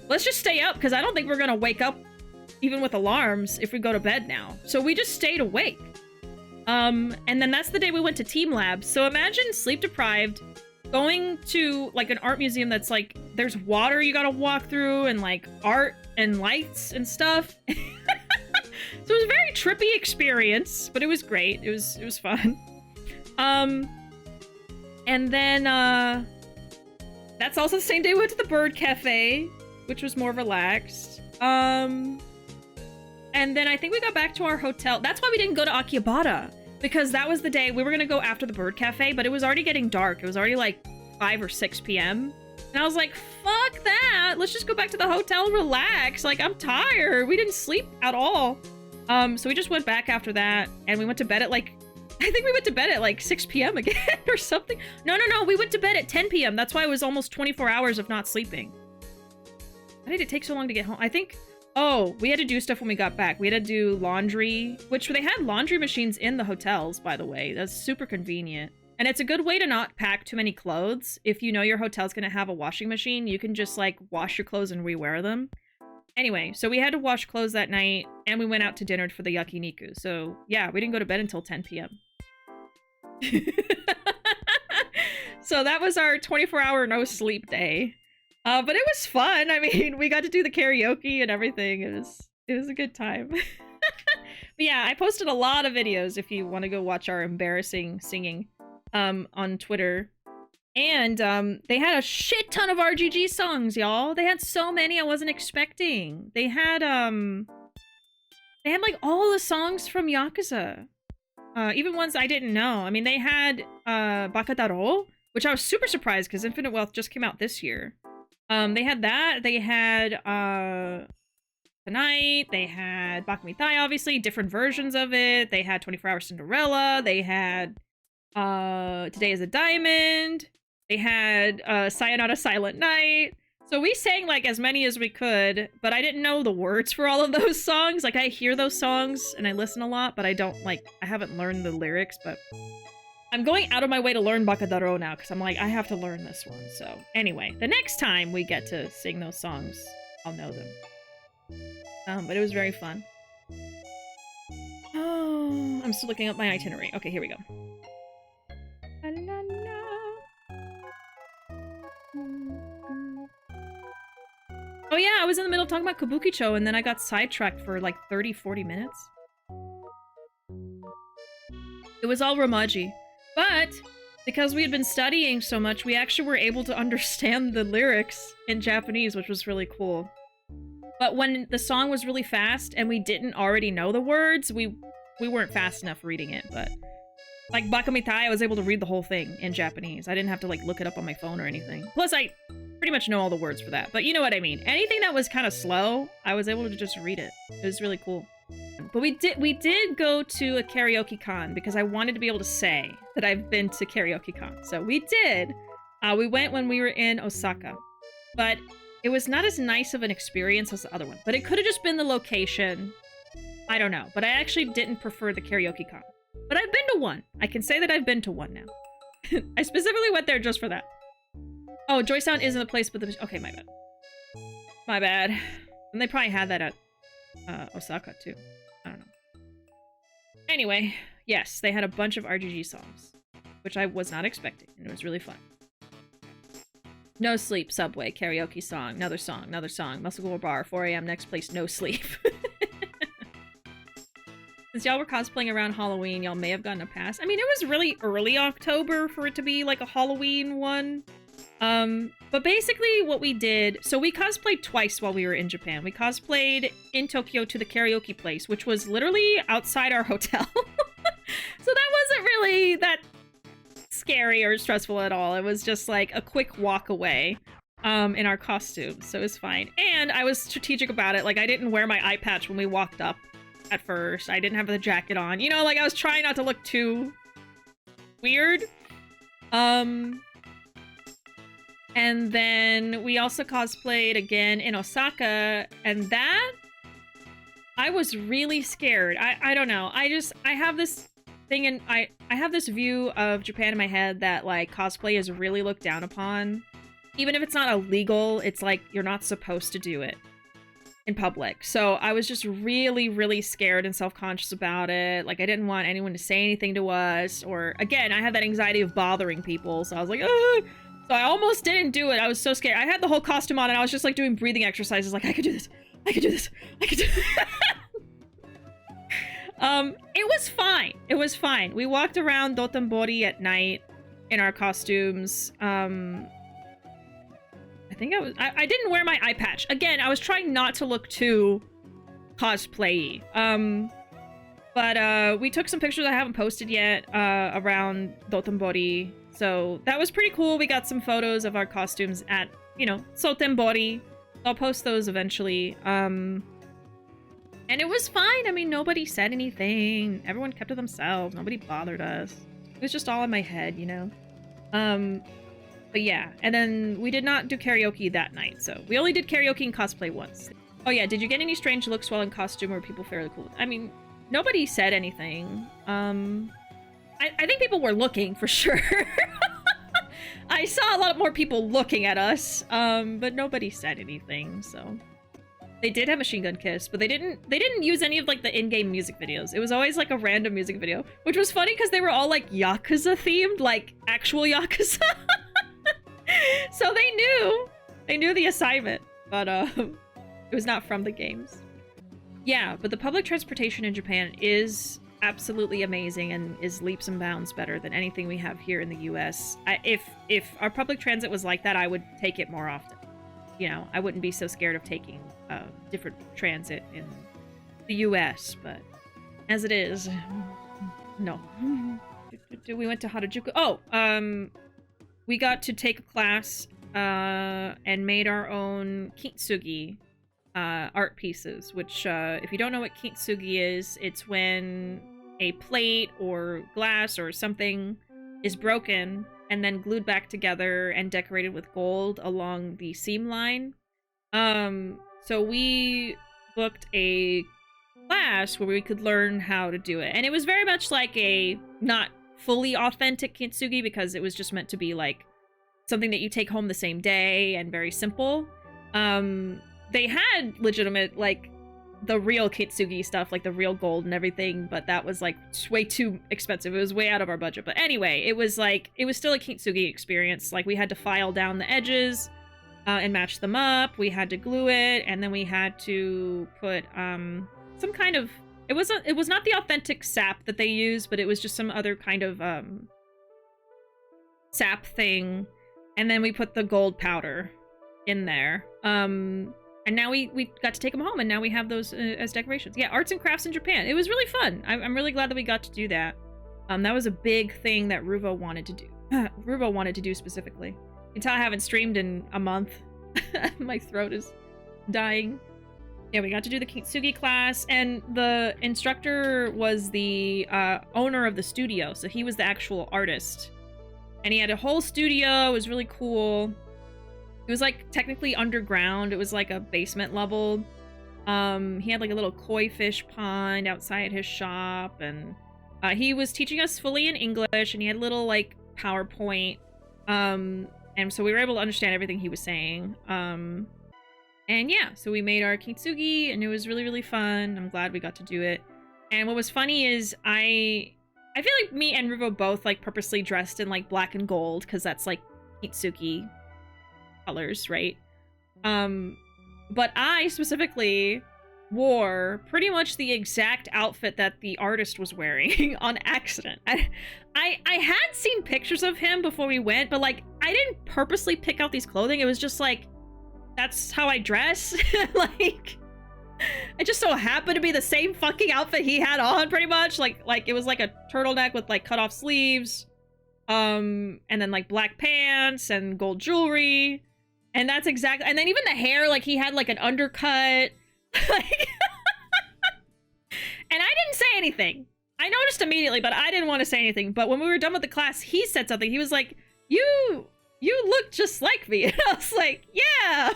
Let's just stay up because I don't think we're gonna wake up even with alarms if we go to bed now. So we just stayed awake. And then that's the day we went to Team Lab. So imagine sleep deprived, going to like an art museum that's like there's water you gotta walk through and like art and lights and stuff. So it was a very trippy experience, but it was great. It was fun. And then that's also the same day we went to the bird cafe, which was more relaxed. And then I think we got back to our hotel. That's why we didn't go to Akihabara, because that was the day we were gonna go after the bird cafe, but it was already getting dark. It was already like 5 or 6 p.m. And I was like, fuck that. Let's just go back to the hotel and relax. Like, I'm tired. We didn't sleep at all. So we just went back after that, and we went to bed at like, I think we went to bed at like 6 p.m. again or something. No. We went to bed at 10 p.m. That's why it was almost 24 hours of not sleeping. Why did it take so long to get home? I think, oh, we had to do stuff when we got back. We had to do laundry, which they had laundry machines in the hotels, by the way. That's super convenient. And it's a good way to not pack too many clothes. If you know your hotel's gonna have a washing machine, you can just like wash your clothes and rewear them. Anyway, so we had to wash clothes that night, and we went out to dinner for the yakiniku. So yeah, we didn't go to bed until 10 p.m. So that was our 24-hour no sleep day. But it was fun. I mean, we got to do the karaoke and everything. It was a good time. But yeah, I posted a lot of videos if you want to go watch our embarrassing singing on Twitter. And they had a shit ton of RGG songs, y'all. They had so many I wasn't expecting. They had like all the songs from Yakuza. Even ones I didn't know. I mean, they had Bakataro, which I was super surprised because Infinite Wealth just came out this year. They had that. They had Tonight. They had Bakumitai, obviously, different versions of it. They had 24 Hour Cinderella. They had Today is a Diamond. They had Sayonara Silent Night. So we sang like as many as we could, but I didn't know the words for all of those songs. Like I hear those songs and I listen a lot, but I haven't learned the lyrics, but I'm going out of my way to learn Bakadaro now because I'm like, I have to learn this one. So anyway, the next time we get to sing those songs, I'll know them. But it was very fun. Oh, I'm still looking up my itinerary. Okay, here we go. La, la, la. Oh yeah, I was in the middle of talking about Kabukicho and then I got sidetracked for like 30-40 minutes. It was all Romaji. But because we had been studying so much, we actually were able to understand the lyrics in Japanese, which was really cool. But when the song was really fast and we didn't already know the words, we weren't fast enough reading it, but like Bakumitai, I was able to read the whole thing in Japanese. I didn't have to like look it up on my phone or anything. Plus, I pretty much know all the words for that, but you know what I mean. Anything that was kind of slow, I was able to just read it. It was really cool. But we did go to a karaoke con because I wanted to be able to say that I've been to karaoke con. So we did. We went when we were in Osaka, but it was not as nice of an experience as the other one. But it could have just been the location. I don't know. But I actually didn't prefer the karaoke con. But I've been to one. I can say that I've been to one now. I specifically went there just for that. Oh, Joy Sound isn't the place, but the... Okay, my bad. My bad. And they probably had that at Osaka, too. I don't know. Anyway, yes, they had a bunch of RGG songs, which I was not expecting, and it was really fun. No Sleep, Subway, karaoke song, another song, Muscle Gore Bar, 4 a.m., next place, no sleep. Since y'all were cosplaying around Halloween, y'all may have gotten a pass. I mean, it was really early October for it to be like a Halloween one. But basically what we did, so we cosplayed twice while we were in Japan. We cosplayed in Tokyo to the karaoke place, which was literally outside our hotel. So that wasn't really that scary or stressful at all. It was just like a quick walk away in our costumes, so it was fine. And I was strategic about it. Like, I didn't wear my eye patch when we walked up at first. I didn't have the jacket on. You know, like, I was trying not to look too weird. And then we also cosplayed again in Osaka, and that, I was really scared. I don't know. I have this thing, and I have this view of Japan in my head that, like, cosplay is really looked down upon. Even if it's not illegal, it's like you're not supposed to do it in public. So I was just really, really scared and self-conscious about it. Like, I didn't want anyone to say anything to us, or, again, I had that anxiety of bothering people, so I was like, oh. So I almost didn't do it. I was so scared. I had the whole costume on and I was just like doing breathing exercises like I could do this. I could do this. I could do this. It was fine. It was fine. We walked around Dotonbori at night in our costumes. I think I didn't wear my eye patch. Again, I was trying not to look too cosplay-y. But we took some pictures I haven't posted yet around Dotonbori. So that was pretty cool. We got some photos of our costumes at, you know, Sotenbori. I'll post those eventually. And it was fine. I mean, nobody said anything. Everyone kept to themselves. Nobody bothered us. It was just all in my head, you know? But yeah. And then we did not do karaoke that night. So we only did karaoke and cosplay once. Oh yeah, did you get any strange looks while in costume or were people fairly cool? I mean, nobody said anything. I think people were looking for sure. I saw a lot more people looking at us, but nobody said anything, so. They did have Machine Gun Kiss, but they didn't use any of like the in-game music videos. It was always like a random music video, which was funny because they were all like Yakuza themed, like actual Yakuza. So they knew the assignment, but it was not from the games. Yeah, but the public transportation in Japan is absolutely amazing and is leaps and bounds better than anything we have here in the US. If our public transit was like that, I would take it more often. You know, I wouldn't be so scared of taking different transit in the US, but as it is, no. We went to Harajuku. Oh, we got to take a class and made our own kintsugi art pieces, which if you don't know what kintsugi is, it's when a plate or glass or something is broken and then glued back together and decorated with gold along the seam line. So we booked a class where we could learn how to do it, and it was very much like a not fully authentic kintsugi because it was just meant to be like something that you take home the same day and very simple. They had legitimate, like, the real kintsugi stuff, like the real gold and everything, but that was, like, way too expensive. It was way out of our budget. But anyway, it was, like, it was still a kintsugi experience. Like, we had to file down the edges and match them up. We had to glue it, and then we had to put some kind of... It was not the authentic sap that they used, but it was just some other kind of sap thing. And then we put the gold powder in there. And now we got to take them home, and now we have those as decorations. Yeah, arts and crafts in Japan. It was really fun. I'm really glad that we got to do that. That was a big thing that Ruuuvo wanted to do. Ruuuvo wanted to do specifically. You can tell I haven't streamed in a month. My throat is dying. Yeah, we got to do the kintsugi class, and the instructor was the owner of the studio, so he was the actual artist. And he had a whole studio. It was really cool. It was like technically underground. It was like a basement level. He had like a little koi fish pond outside his shop, and he was teaching us fully in English, and he had little like PowerPoint. And so we were able to understand everything he was saying. And yeah, so we made our kintsugi, and it was really, really fun. I'm glad we got to do it. And what was funny is I feel like me and Ruuuvo both like purposely dressed in like black and gold because that's like kintsugi colors, right? But I specifically wore pretty much the exact outfit that the artist was wearing on accident. I had seen pictures of him before we went, but like I didn't purposely pick out these clothing. It was just like, that's how I dress. Like it just so happened to be the same fucking outfit he had on, pretty much. Like it was like a turtleneck with like cut off sleeves, and then like black pants and gold jewelry. And that's exactly, and then even the hair, like he had like an undercut. Like, and I didn't say anything. I noticed immediately, but I didn't want to say anything. But when we were done with the class, he said something. He was like, you look just like me. And I was like, yeah.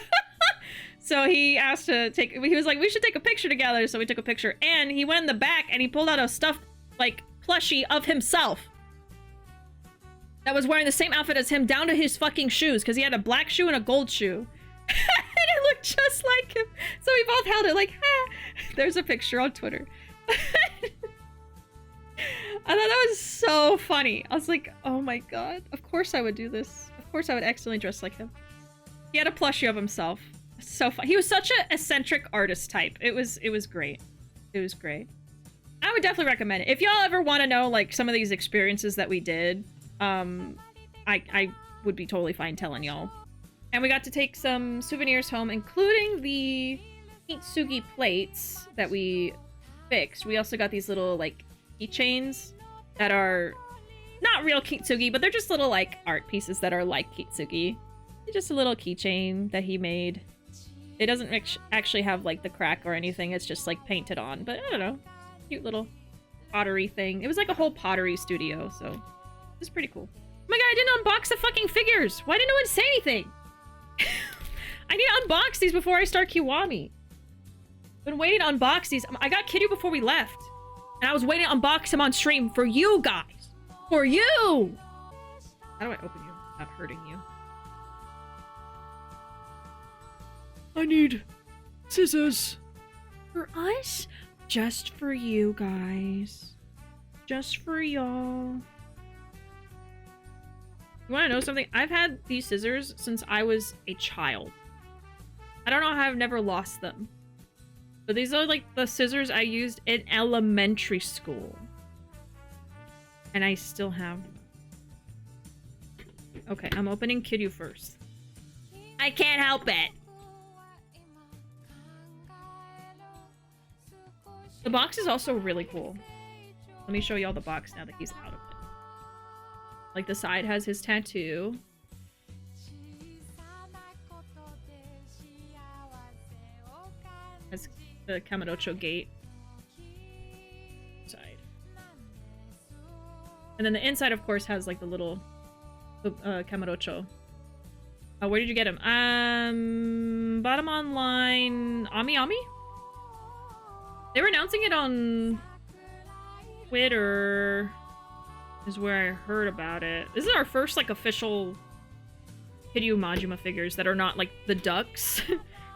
So he asked to he was like, we should take a picture together. So we took a picture, and he went in the back and he pulled out a stuffed like plushie of himself that was wearing the same outfit as him down to his fucking shoes, because he had a black shoe and a gold shoe. And it looked just like him. So we both held it like, ah. There's a picture on Twitter. I thought that was so funny. I was like, oh my god, of course I would do this. Of course I would accidentally dress like him. He had a plushie of himself. So fun. He was such an eccentric artist type. It was great. It was great. I would definitely recommend it. If y'all ever want to know like some of these experiences that we did, I would be totally fine telling y'all. And we got to take some souvenirs home, including the kintsugi plates that we fixed. We also got these little like keychains that are not real kintsugi, but they're just little like art pieces that are like kintsugi. Just a little keychain that he made. It doesn't actually have like the crack or anything. It's just like painted on, but I don't know. Cute little pottery thing. It was like a whole pottery studio, so it was pretty cool. Oh my god, I didn't unbox the fucking figures. Why didn't no one say anything? I need to unbox these before I start Kiwami. Been waiting to unbox these. I got Kiryu before we left, and I was waiting to unbox him on stream for you guys. For you! How do I open you without hurting you? I need scissors. For us? Just for you guys. Just for y'all. You want to know something? I've had these scissors since I was a child. I don't know how I've never lost them. But these are like the scissors I used in elementary school. And I still have them. Okay, I'm opening Kiryu first. I can't help it. The box is also really cool. Let me show y'all the box now that he's out of it. Like the side has his tattoo. Has the Kamurocho gate. Side. And then the inside, of course, has like the little Kamurocho. Where did you get him? Bottom online. Ami Ami? They were announcing it on Twitter is where I heard about it. This is our first like official Hideo Majima figures that are not like the ducks,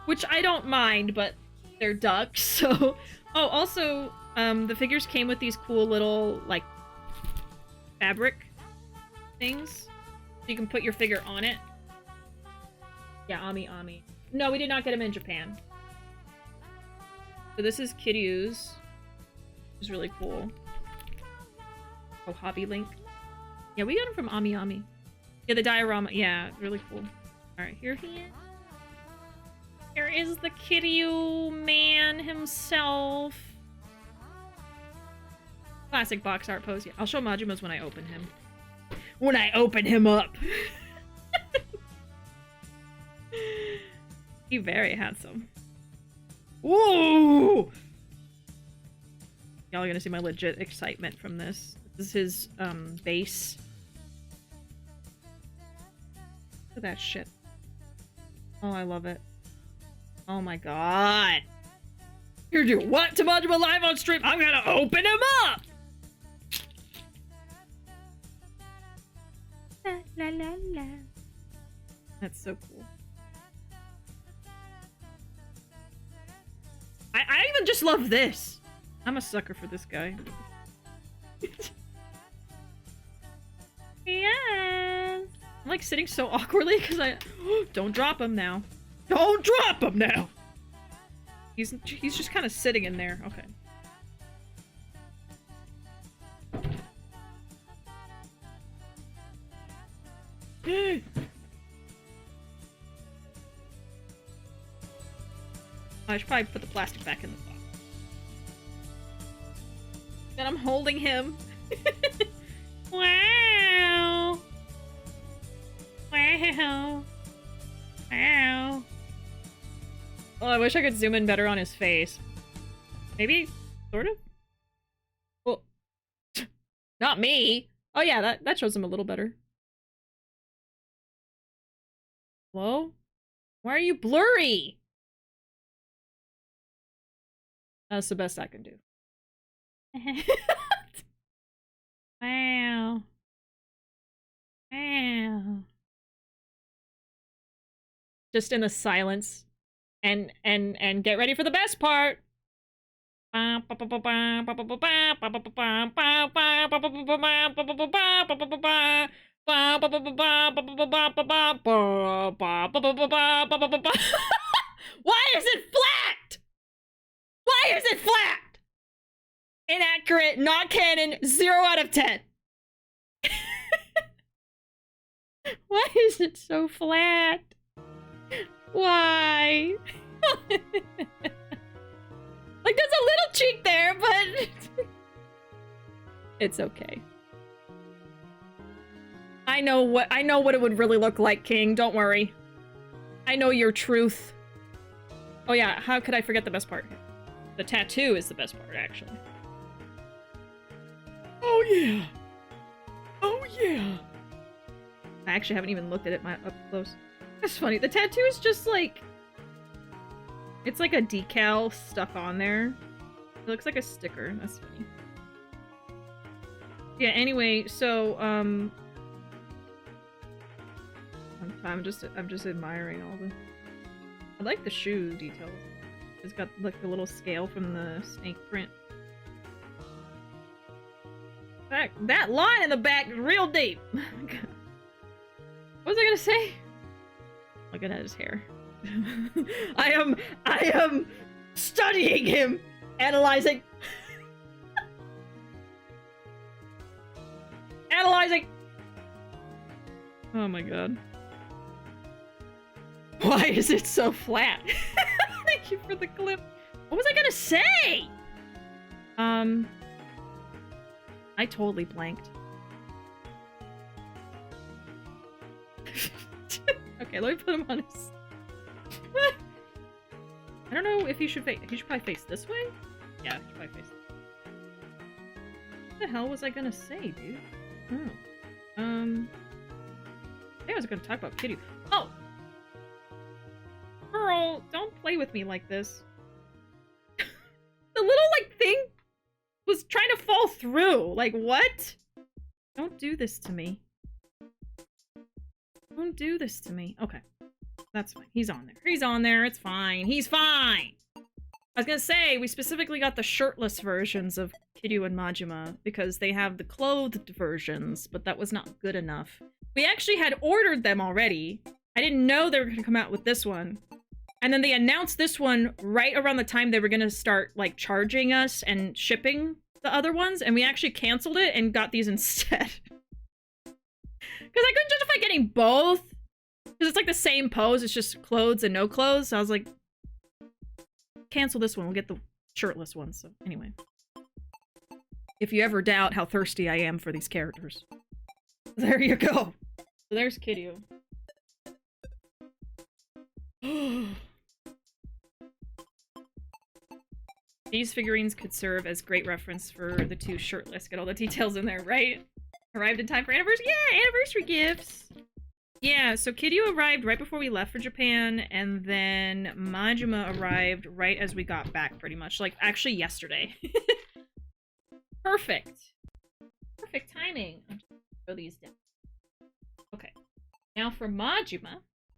which I don't mind, but they're ducks. So, oh, also, the figures came with these cool little like fabric things, so you can put your figure on it. Yeah, Ami Ami. No, we did not get them in Japan. So this is Kiryu's, which is really cool. Oh, Hobby Link. Yeah, we got him from Ami Ami. Yeah, the diorama. Yeah, really cool. Alright, here he is. Here is the Kiryu man himself. Classic box art pose. Yeah, I'll show Majima's when I open him. When I open him up! He's very handsome. Whoa! Y'all are gonna see my legit excitement from this. This is his, base. Look at that shit. Oh, I love it. Oh my god. You're doing what to Majima live on stream? I'm gonna open him up! La la la la. That's so cool. I even just love this. I'm a sucker for this guy. Yes. I'm like sitting so awkwardly because I don't drop him now. Don't drop him now. He's just kind of sitting in there. Okay. I should probably put the plastic back in the box. And I'm holding him. Wow. Wow. Wow. Oh, I wish I could zoom in better on his face. Maybe? Sort of? Well, not me. Oh yeah, that shows him a little better. Hello? Why are you blurry? That's the best I can do. Wow. Wow. Just in the silence. And get ready for the best part. Why is it flat? Why is it flat? Inaccurate, not canon, 0 out of 10. Why is it so flat? Why? Like, there's a little cheek there, but it's okay. I know what it would really look like, King. Don't worry. I know your truth. Oh yeah, how could I forget the best part? The tattoo is the best part, actually. Oh yeah. Oh yeah. I actually haven't even looked at it up close. That's funny. The tattoo is just like... It's like a decal stuck on there. It looks like a sticker. That's funny. Yeah, anyway, so, I'm just admiring all the... I like the shoe details. It's got, like, the little scale from the snake print. That line in the back is real deep. What was I gonna say? Looking at his hair. I am studying him, analyzing. Analyzing. Oh my god. Why is it so flat? Thank you for the clip. What was I gonna say? I totally blanked. Okay, let me put him on his... I don't know if he should face... He should probably face this way? Yeah, he should probably face... What the hell was I gonna say, dude? Oh. I think I was gonna talk about Kitty. Oh! Girl, don't play with me like this. The little, like, thing was trying to fall through. Like, what? Don't do this to me. Don't do this to me. Okay. That's fine. He's on there. He's on there. It's fine. He's fine! I was gonna say, we specifically got the shirtless versions of Kiryu and Majima because they have the clothed versions, but that was not good enough. We actually had ordered them already. I didn't know they were gonna come out with this one. And then they announced this one right around the time they were gonna start, like, charging us and shipping the other ones, and we actually canceled it and got these instead. Because I couldn't justify getting both. Because it's like the same pose, it's just clothes and no clothes. So I was like, cancel this one, we'll get the shirtless one. So anyway. If you ever doubt how thirsty I am for these characters. There you go. So there's Kiryu. These figurines could serve as great reference for the two shirtless. Get all the details in there, right? Arrived in time for anniversary. Yeah, anniversary gifts. Yeah, so Kiryu arrived right before we left for Japan, and then Majima arrived right as we got back, pretty much. Like, actually yesterday. Perfect. Perfect timing. I'm just gonna throw these down. Okay. Now for Majima,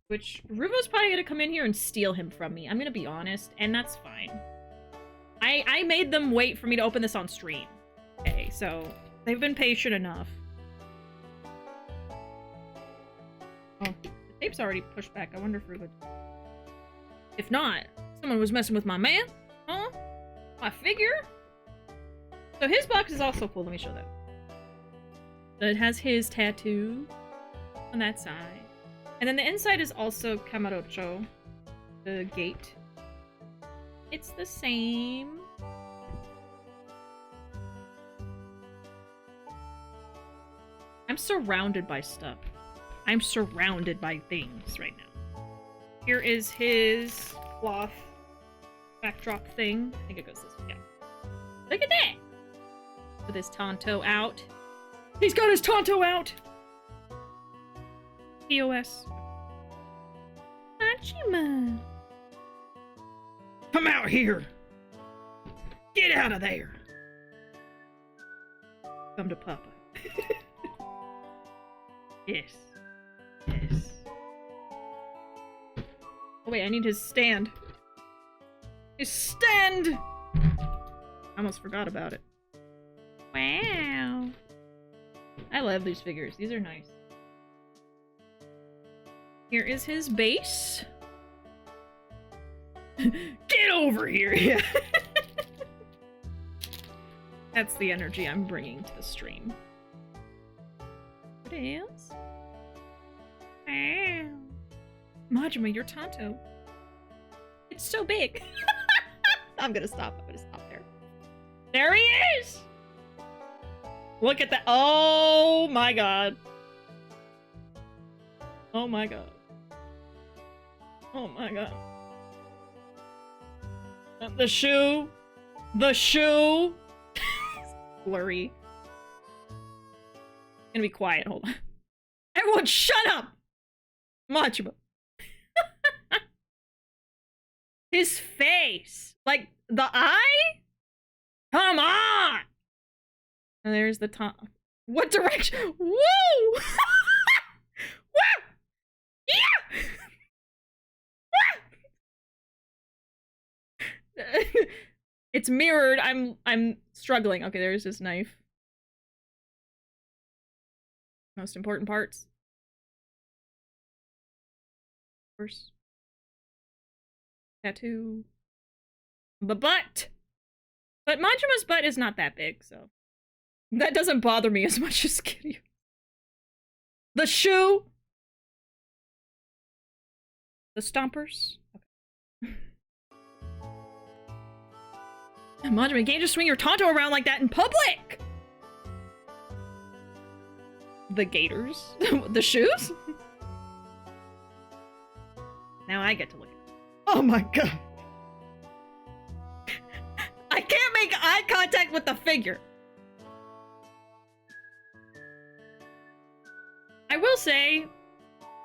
which Ruuvo's probably gonna come in here and steal him from me. I'm gonna be honest, and that's fine. I made them wait for me to open this on stream. Okay, so they've been patient enough. Oh, the tape's already pushed back. I wonder if Ruuvo... If not, someone was messing with my man? Huh? My figure? So his box is also cool. Let me show that. So it has his tattoo on that side. And then the inside is also Kamurocho, the gate. It's the same. I'm surrounded by stuff. I'm surrounded by things right now. Here is his cloth backdrop thing. I think it goes this way. Yeah. Look at that! With his Tonto out. He's got his Tonto out! POS. Majima! Come out here! Get out of there! Come to Papa. Yes. Yes. Oh wait, I need his stand. His stand! I almost forgot about it. Wow. I love these figures. These are nice. Here is his base. Get over here! Yeah. That's the energy I'm bringing to the stream. What else? Wow. Majima, you're Tonto. It's so big. I'm gonna stop there. There he is! Look at that. Oh my god. Oh my god. Oh my god. The shoe. The shoe. Blurry. Gonna be quiet. Hold on. Everyone, shut up! Majima. His face. Like, the eye? Come on! And there's the top. What direction? Woo! Woo! Yeah! It's mirrored. I'm struggling. Okay, there's his knife. Most important parts. Of course. Tattoo. The butt! But Majima's butt is not that big, so... That doesn't bother me as much as Kiryu. The shoe! The stompers. Okay. Majima, you can't just swing your Tonto around like that in public! The gaiters? The shoes? Now I get to look at it. Oh my god! I can't make eye contact with the figure! I will say,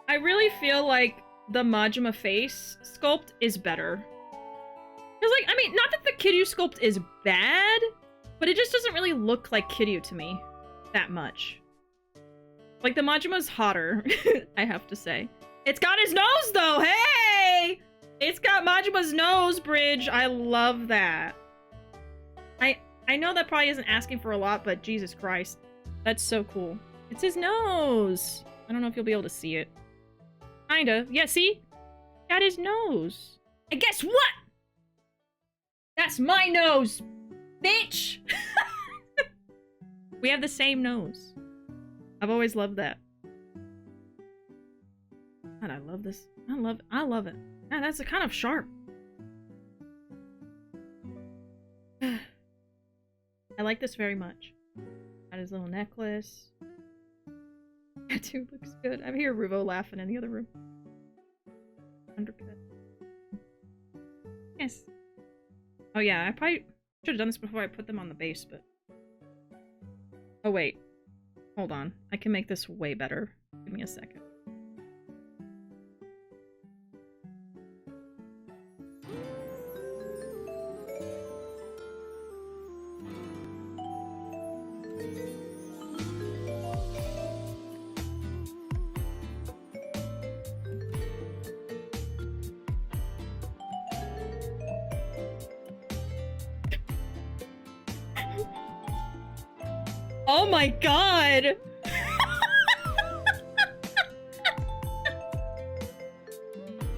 I really feel like the Majima face sculpt is better. Because, like, I mean, not that the Kiryu sculpt is bad, but it just doesn't really look like Kiryu to me that much. Like, the Majima's hotter, I have to say. It's got his nose, though! Hey! It's got Majima's nose bridge. I love that. I know that probably isn't asking for a lot, but Jesus Christ. That's so cool. It's his nose! I don't know if you'll be able to see it. Kinda. Yeah, see? Got his nose. And guess what? That's my nose! Bitch! We have the same nose. I've always loved that. God, I love this. I love it. Man, that's kind of sharp. I like this very much. Got his little necklace. Tattoo looks good. I hear Ruuuvo laughing in the other room. 100%. Yes. Oh yeah, I probably should have done this before I put them on the base, but... Oh wait. Hold on. I can make this way better. Give me a second. Oh my god!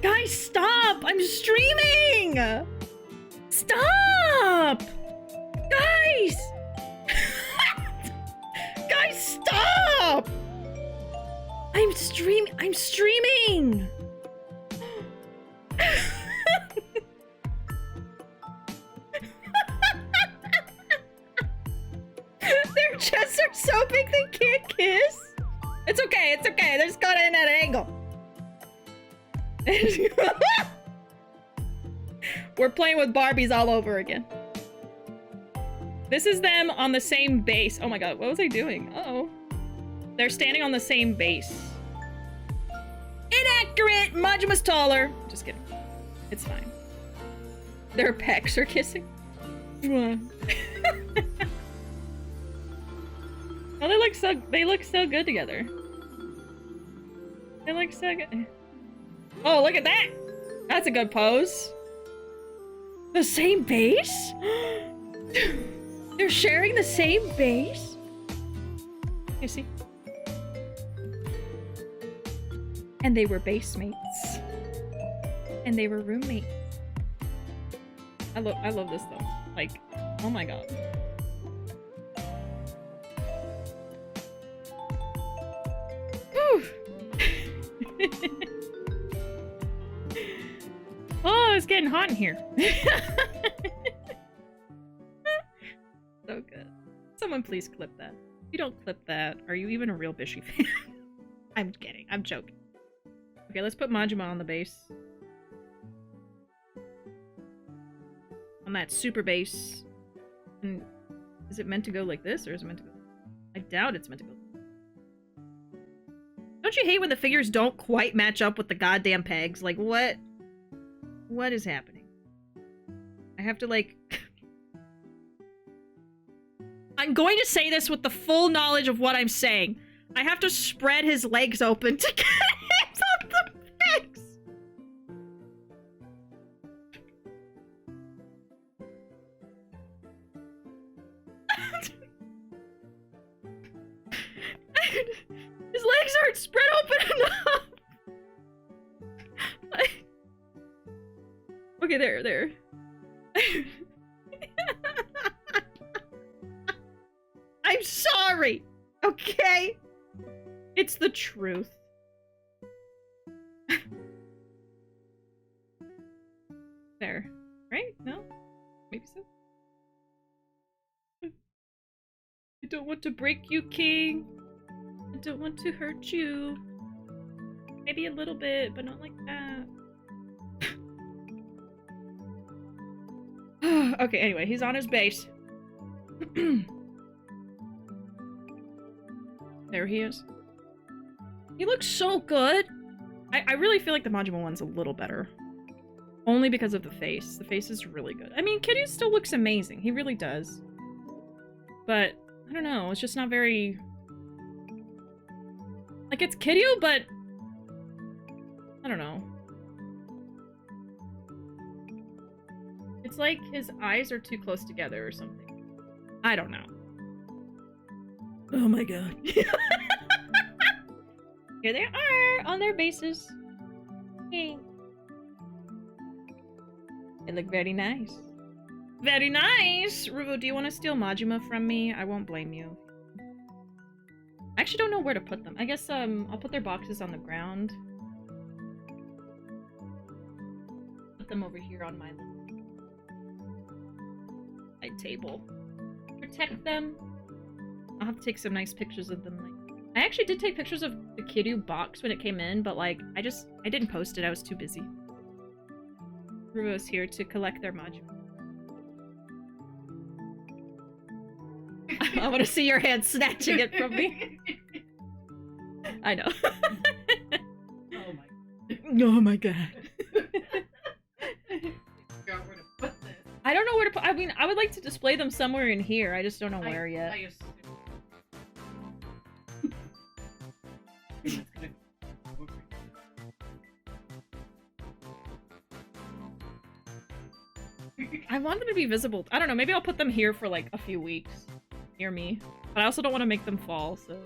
Guys, stop! I'm streaming! Stop! Guys! Guys, stop! I'm streaming! Their chests are so big they can't kiss. It's okay, it's okay. They're just got in at an angle. We're playing with Barbies all over again. This is them on the same base. Oh my god, what was I doing? Uh-oh. They're standing on the same base. Inaccurate! Majima's taller. Just kidding. It's fine. Their pecs are kissing. Oh, they look so good together. They look so good. Oh, look at that! That's a good pose. The same base? They're sharing the same base? You see? And they were base mates. And they were roommates. I love this though. Like, oh my god. Whew. Oh, it's getting hot in here. So good. Someone please clip that. If you don't clip that, are you even a real Bishi fan? I'm kidding. I'm joking. Okay, let's put Majima on the base. On that super base. And is it meant to go like this, or is it meant to go... I doubt it's meant to go. Don't you hate when the figures don't quite match up with the goddamn pegs? Like, what? What is happening? I have to, like... I'm going to say this with the full knowledge of what I'm saying. I have to spread his legs open to get hands on the pegs! His legs aren't spread open enough! Okay, there. I'm sorry! Okay? It's the truth. There. Right? No? Maybe so? I don't want to break you, King. I don't want to hurt you. Maybe a little bit, but not like that. Okay, anyway, he's on his base. There he is. He looks so good! I really feel like the Majima one's a little better. Only because of the face. The face is really good. I mean, Kiryu still looks amazing. He really does. But, I don't know, it's just not very... Like, it's Kiryu, but... I don't know. It's like his eyes are too close together or something. I don't know. Oh my god. Here they are on their bases. Hey. They look very nice. Very nice! Ruuuvo, do you want to steal Majima from me? I won't blame you. I actually don't know where to put them. I guess I'll put their boxes on the ground. Put them over here on my table. Protect them. I'll have to take some nice pictures of them. Like, I actually did take pictures of the Kiryu box when it came in, but like, I didn't post it. I was too busy. Ruuuvo's here to collect their Majima. I want to see your hand snatching it from me. I know. Oh my. Oh my god. I don't know where to put. I mean, I would like to display them somewhere in here. I just don't know where yet. I want them to be visible. I don't know. Maybe I'll put them here for like a few weeks near me. But I also don't want to make them fall, so...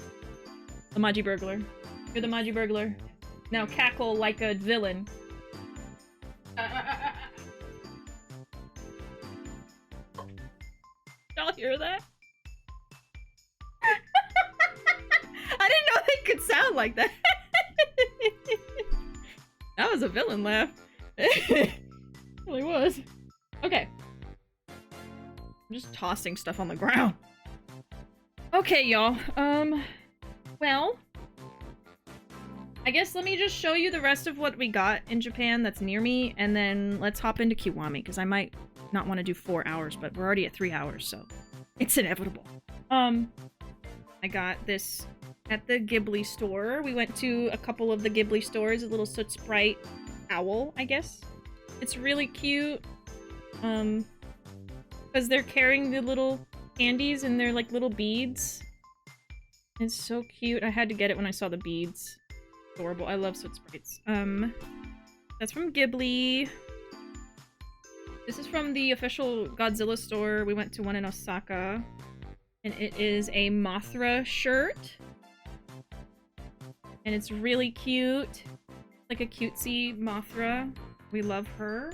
The Maji Burglar. You're the Maji Burglar. Now cackle like a villain. Y'all hear that? I didn't know they could sound like that. That was a villain laugh. It really was. Okay. I'm just tossing stuff on the ground. Okay, y'all. Well, I guess let me just show you the rest of what we got in Japan that's near me, and then let's hop into Kiwami, because I might not want to do 4 hours, but we're already at 3 hours, so it's inevitable. I got this at the Ghibli store. We went to a couple of the Ghibli stores, a little Soot Sprite owl, I guess. It's really cute. Because they're carrying the little candies and they're like little beads. It's so cute. I had to get it when I saw the beads. Adorable. I love Soot Sprites. That's from Ghibli. This is from the official Godzilla store. We went to one in Osaka. And it is a Mothra shirt. And it's really cute. Like a cutesy Mothra. We love her.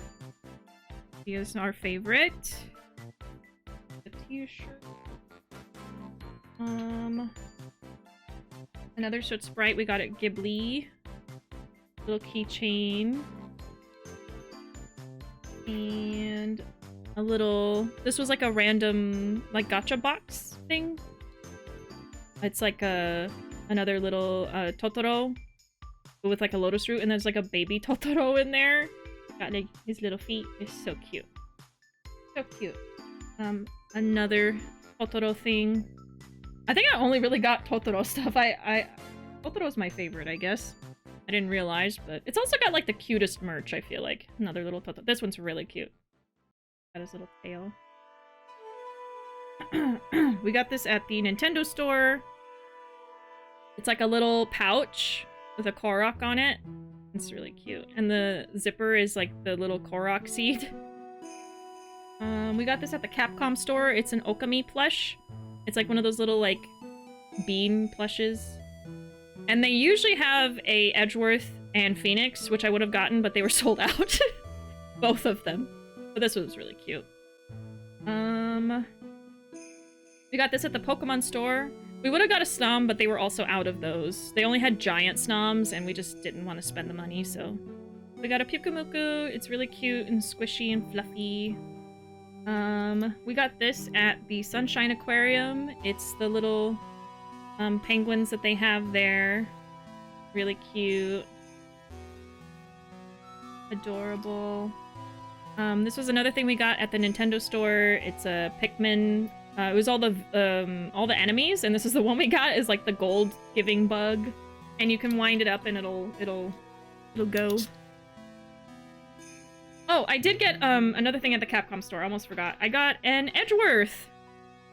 She is our favorite. A t-shirt. Another Soot Sprite we got at Ghibli. Little keychain. And a little... This was like a random, like, gacha box thing. It's like another little Totoro with like a lotus root, and there's like a baby Totoro in there. Got like his little feet. It's so cute. So cute. Another Totoro thing. I think I only really got Totoro stuff. Totoro's my favorite, I guess. I didn't realize, but it's also got like the cutest merch, I feel like. Another little Totoro. This one's really cute. Got his little tail. We got this at the Nintendo store. It's like a little pouch with a Korok on it. It's really cute. And the zipper is like the little Korok seed. We got this at the Capcom store. It's an Okami plush. It's like one of those little like bean plushes. And they usually have a Edgeworth and Phoenix, which I would have gotten, but they were sold out. Both of them. But this was really cute. We got this at the Pokemon store. We would have got a Snom, but they were also out of those. They only had giant Snoms, and we just didn't want to spend the money, so... We got a Pyukumuku. It's really cute and squishy and fluffy. We got this at the Sunshine Aquarium. It's the little penguins that they have there. Really cute. Adorable. This was another thing we got at the Nintendo store. It's a Pikmin. It was all the enemies, and this is the one we got. Is like the gold giving bug, and you can wind it up and it'll go. Oh, I did get another thing at the Capcom store. I almost forgot. I got an Edgeworth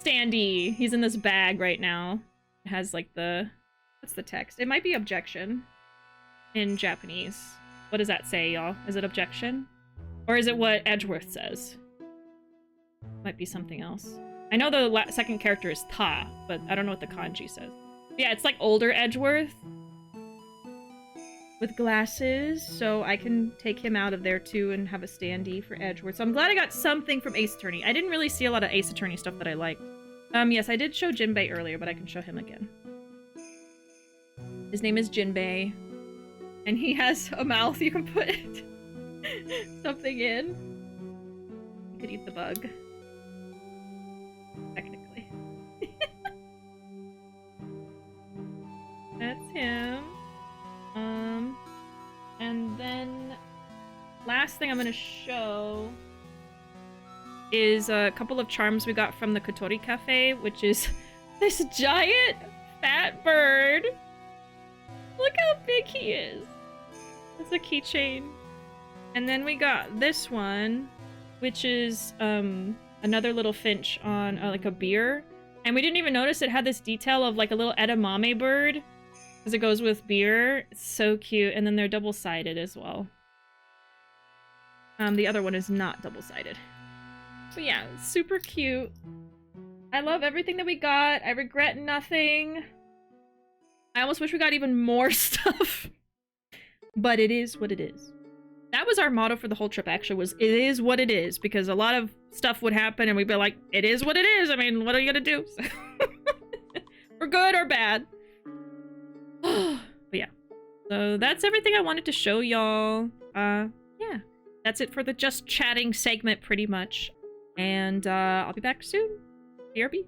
standee. He's in this bag right now. It has like what's the text? It might be objection in Japanese. What does that say, y'all? Is it objection? Or is it what Edgeworth says? Might be something else. I know the second character is Ta, but I don't know what the kanji says. Yeah, it's like older Edgeworth. With glasses, so I can take him out of there too and have a standee for Edgeworth. So I'm glad I got something from Ace Attorney. I didn't really see a lot of Ace Attorney stuff that I liked. Yes, I did show Jinbei earlier, but I can show him again. His name is Jinbei. And he has a mouth you can put something in. You could eat the bug. Technically. That's him. And then last thing I'm gonna show is a couple of charms we got from the Kotori Cafe, which is this giant fat bird. Look how big he is. It's a keychain. And then we got this one, which is another little finch on like a beer. And we didn't even notice it had this detail of like a little edamame bird. Because it goes with beer. It's so cute. And then they're double-sided as well. The other one is not double-sided. But yeah, super cute. I love everything that we got. I regret nothing. I almost wish we got even more stuff. But it is what it is. That was our motto for the whole trip, actually, was it is what it is. Because a lot of stuff would happen and we'd be like, it is what it is. I mean, what are you gonna do? For good or bad. But yeah, so that's everything I wanted to show y'all. Yeah, that's it for the just chatting segment pretty much, and I'll be back soon. BRB.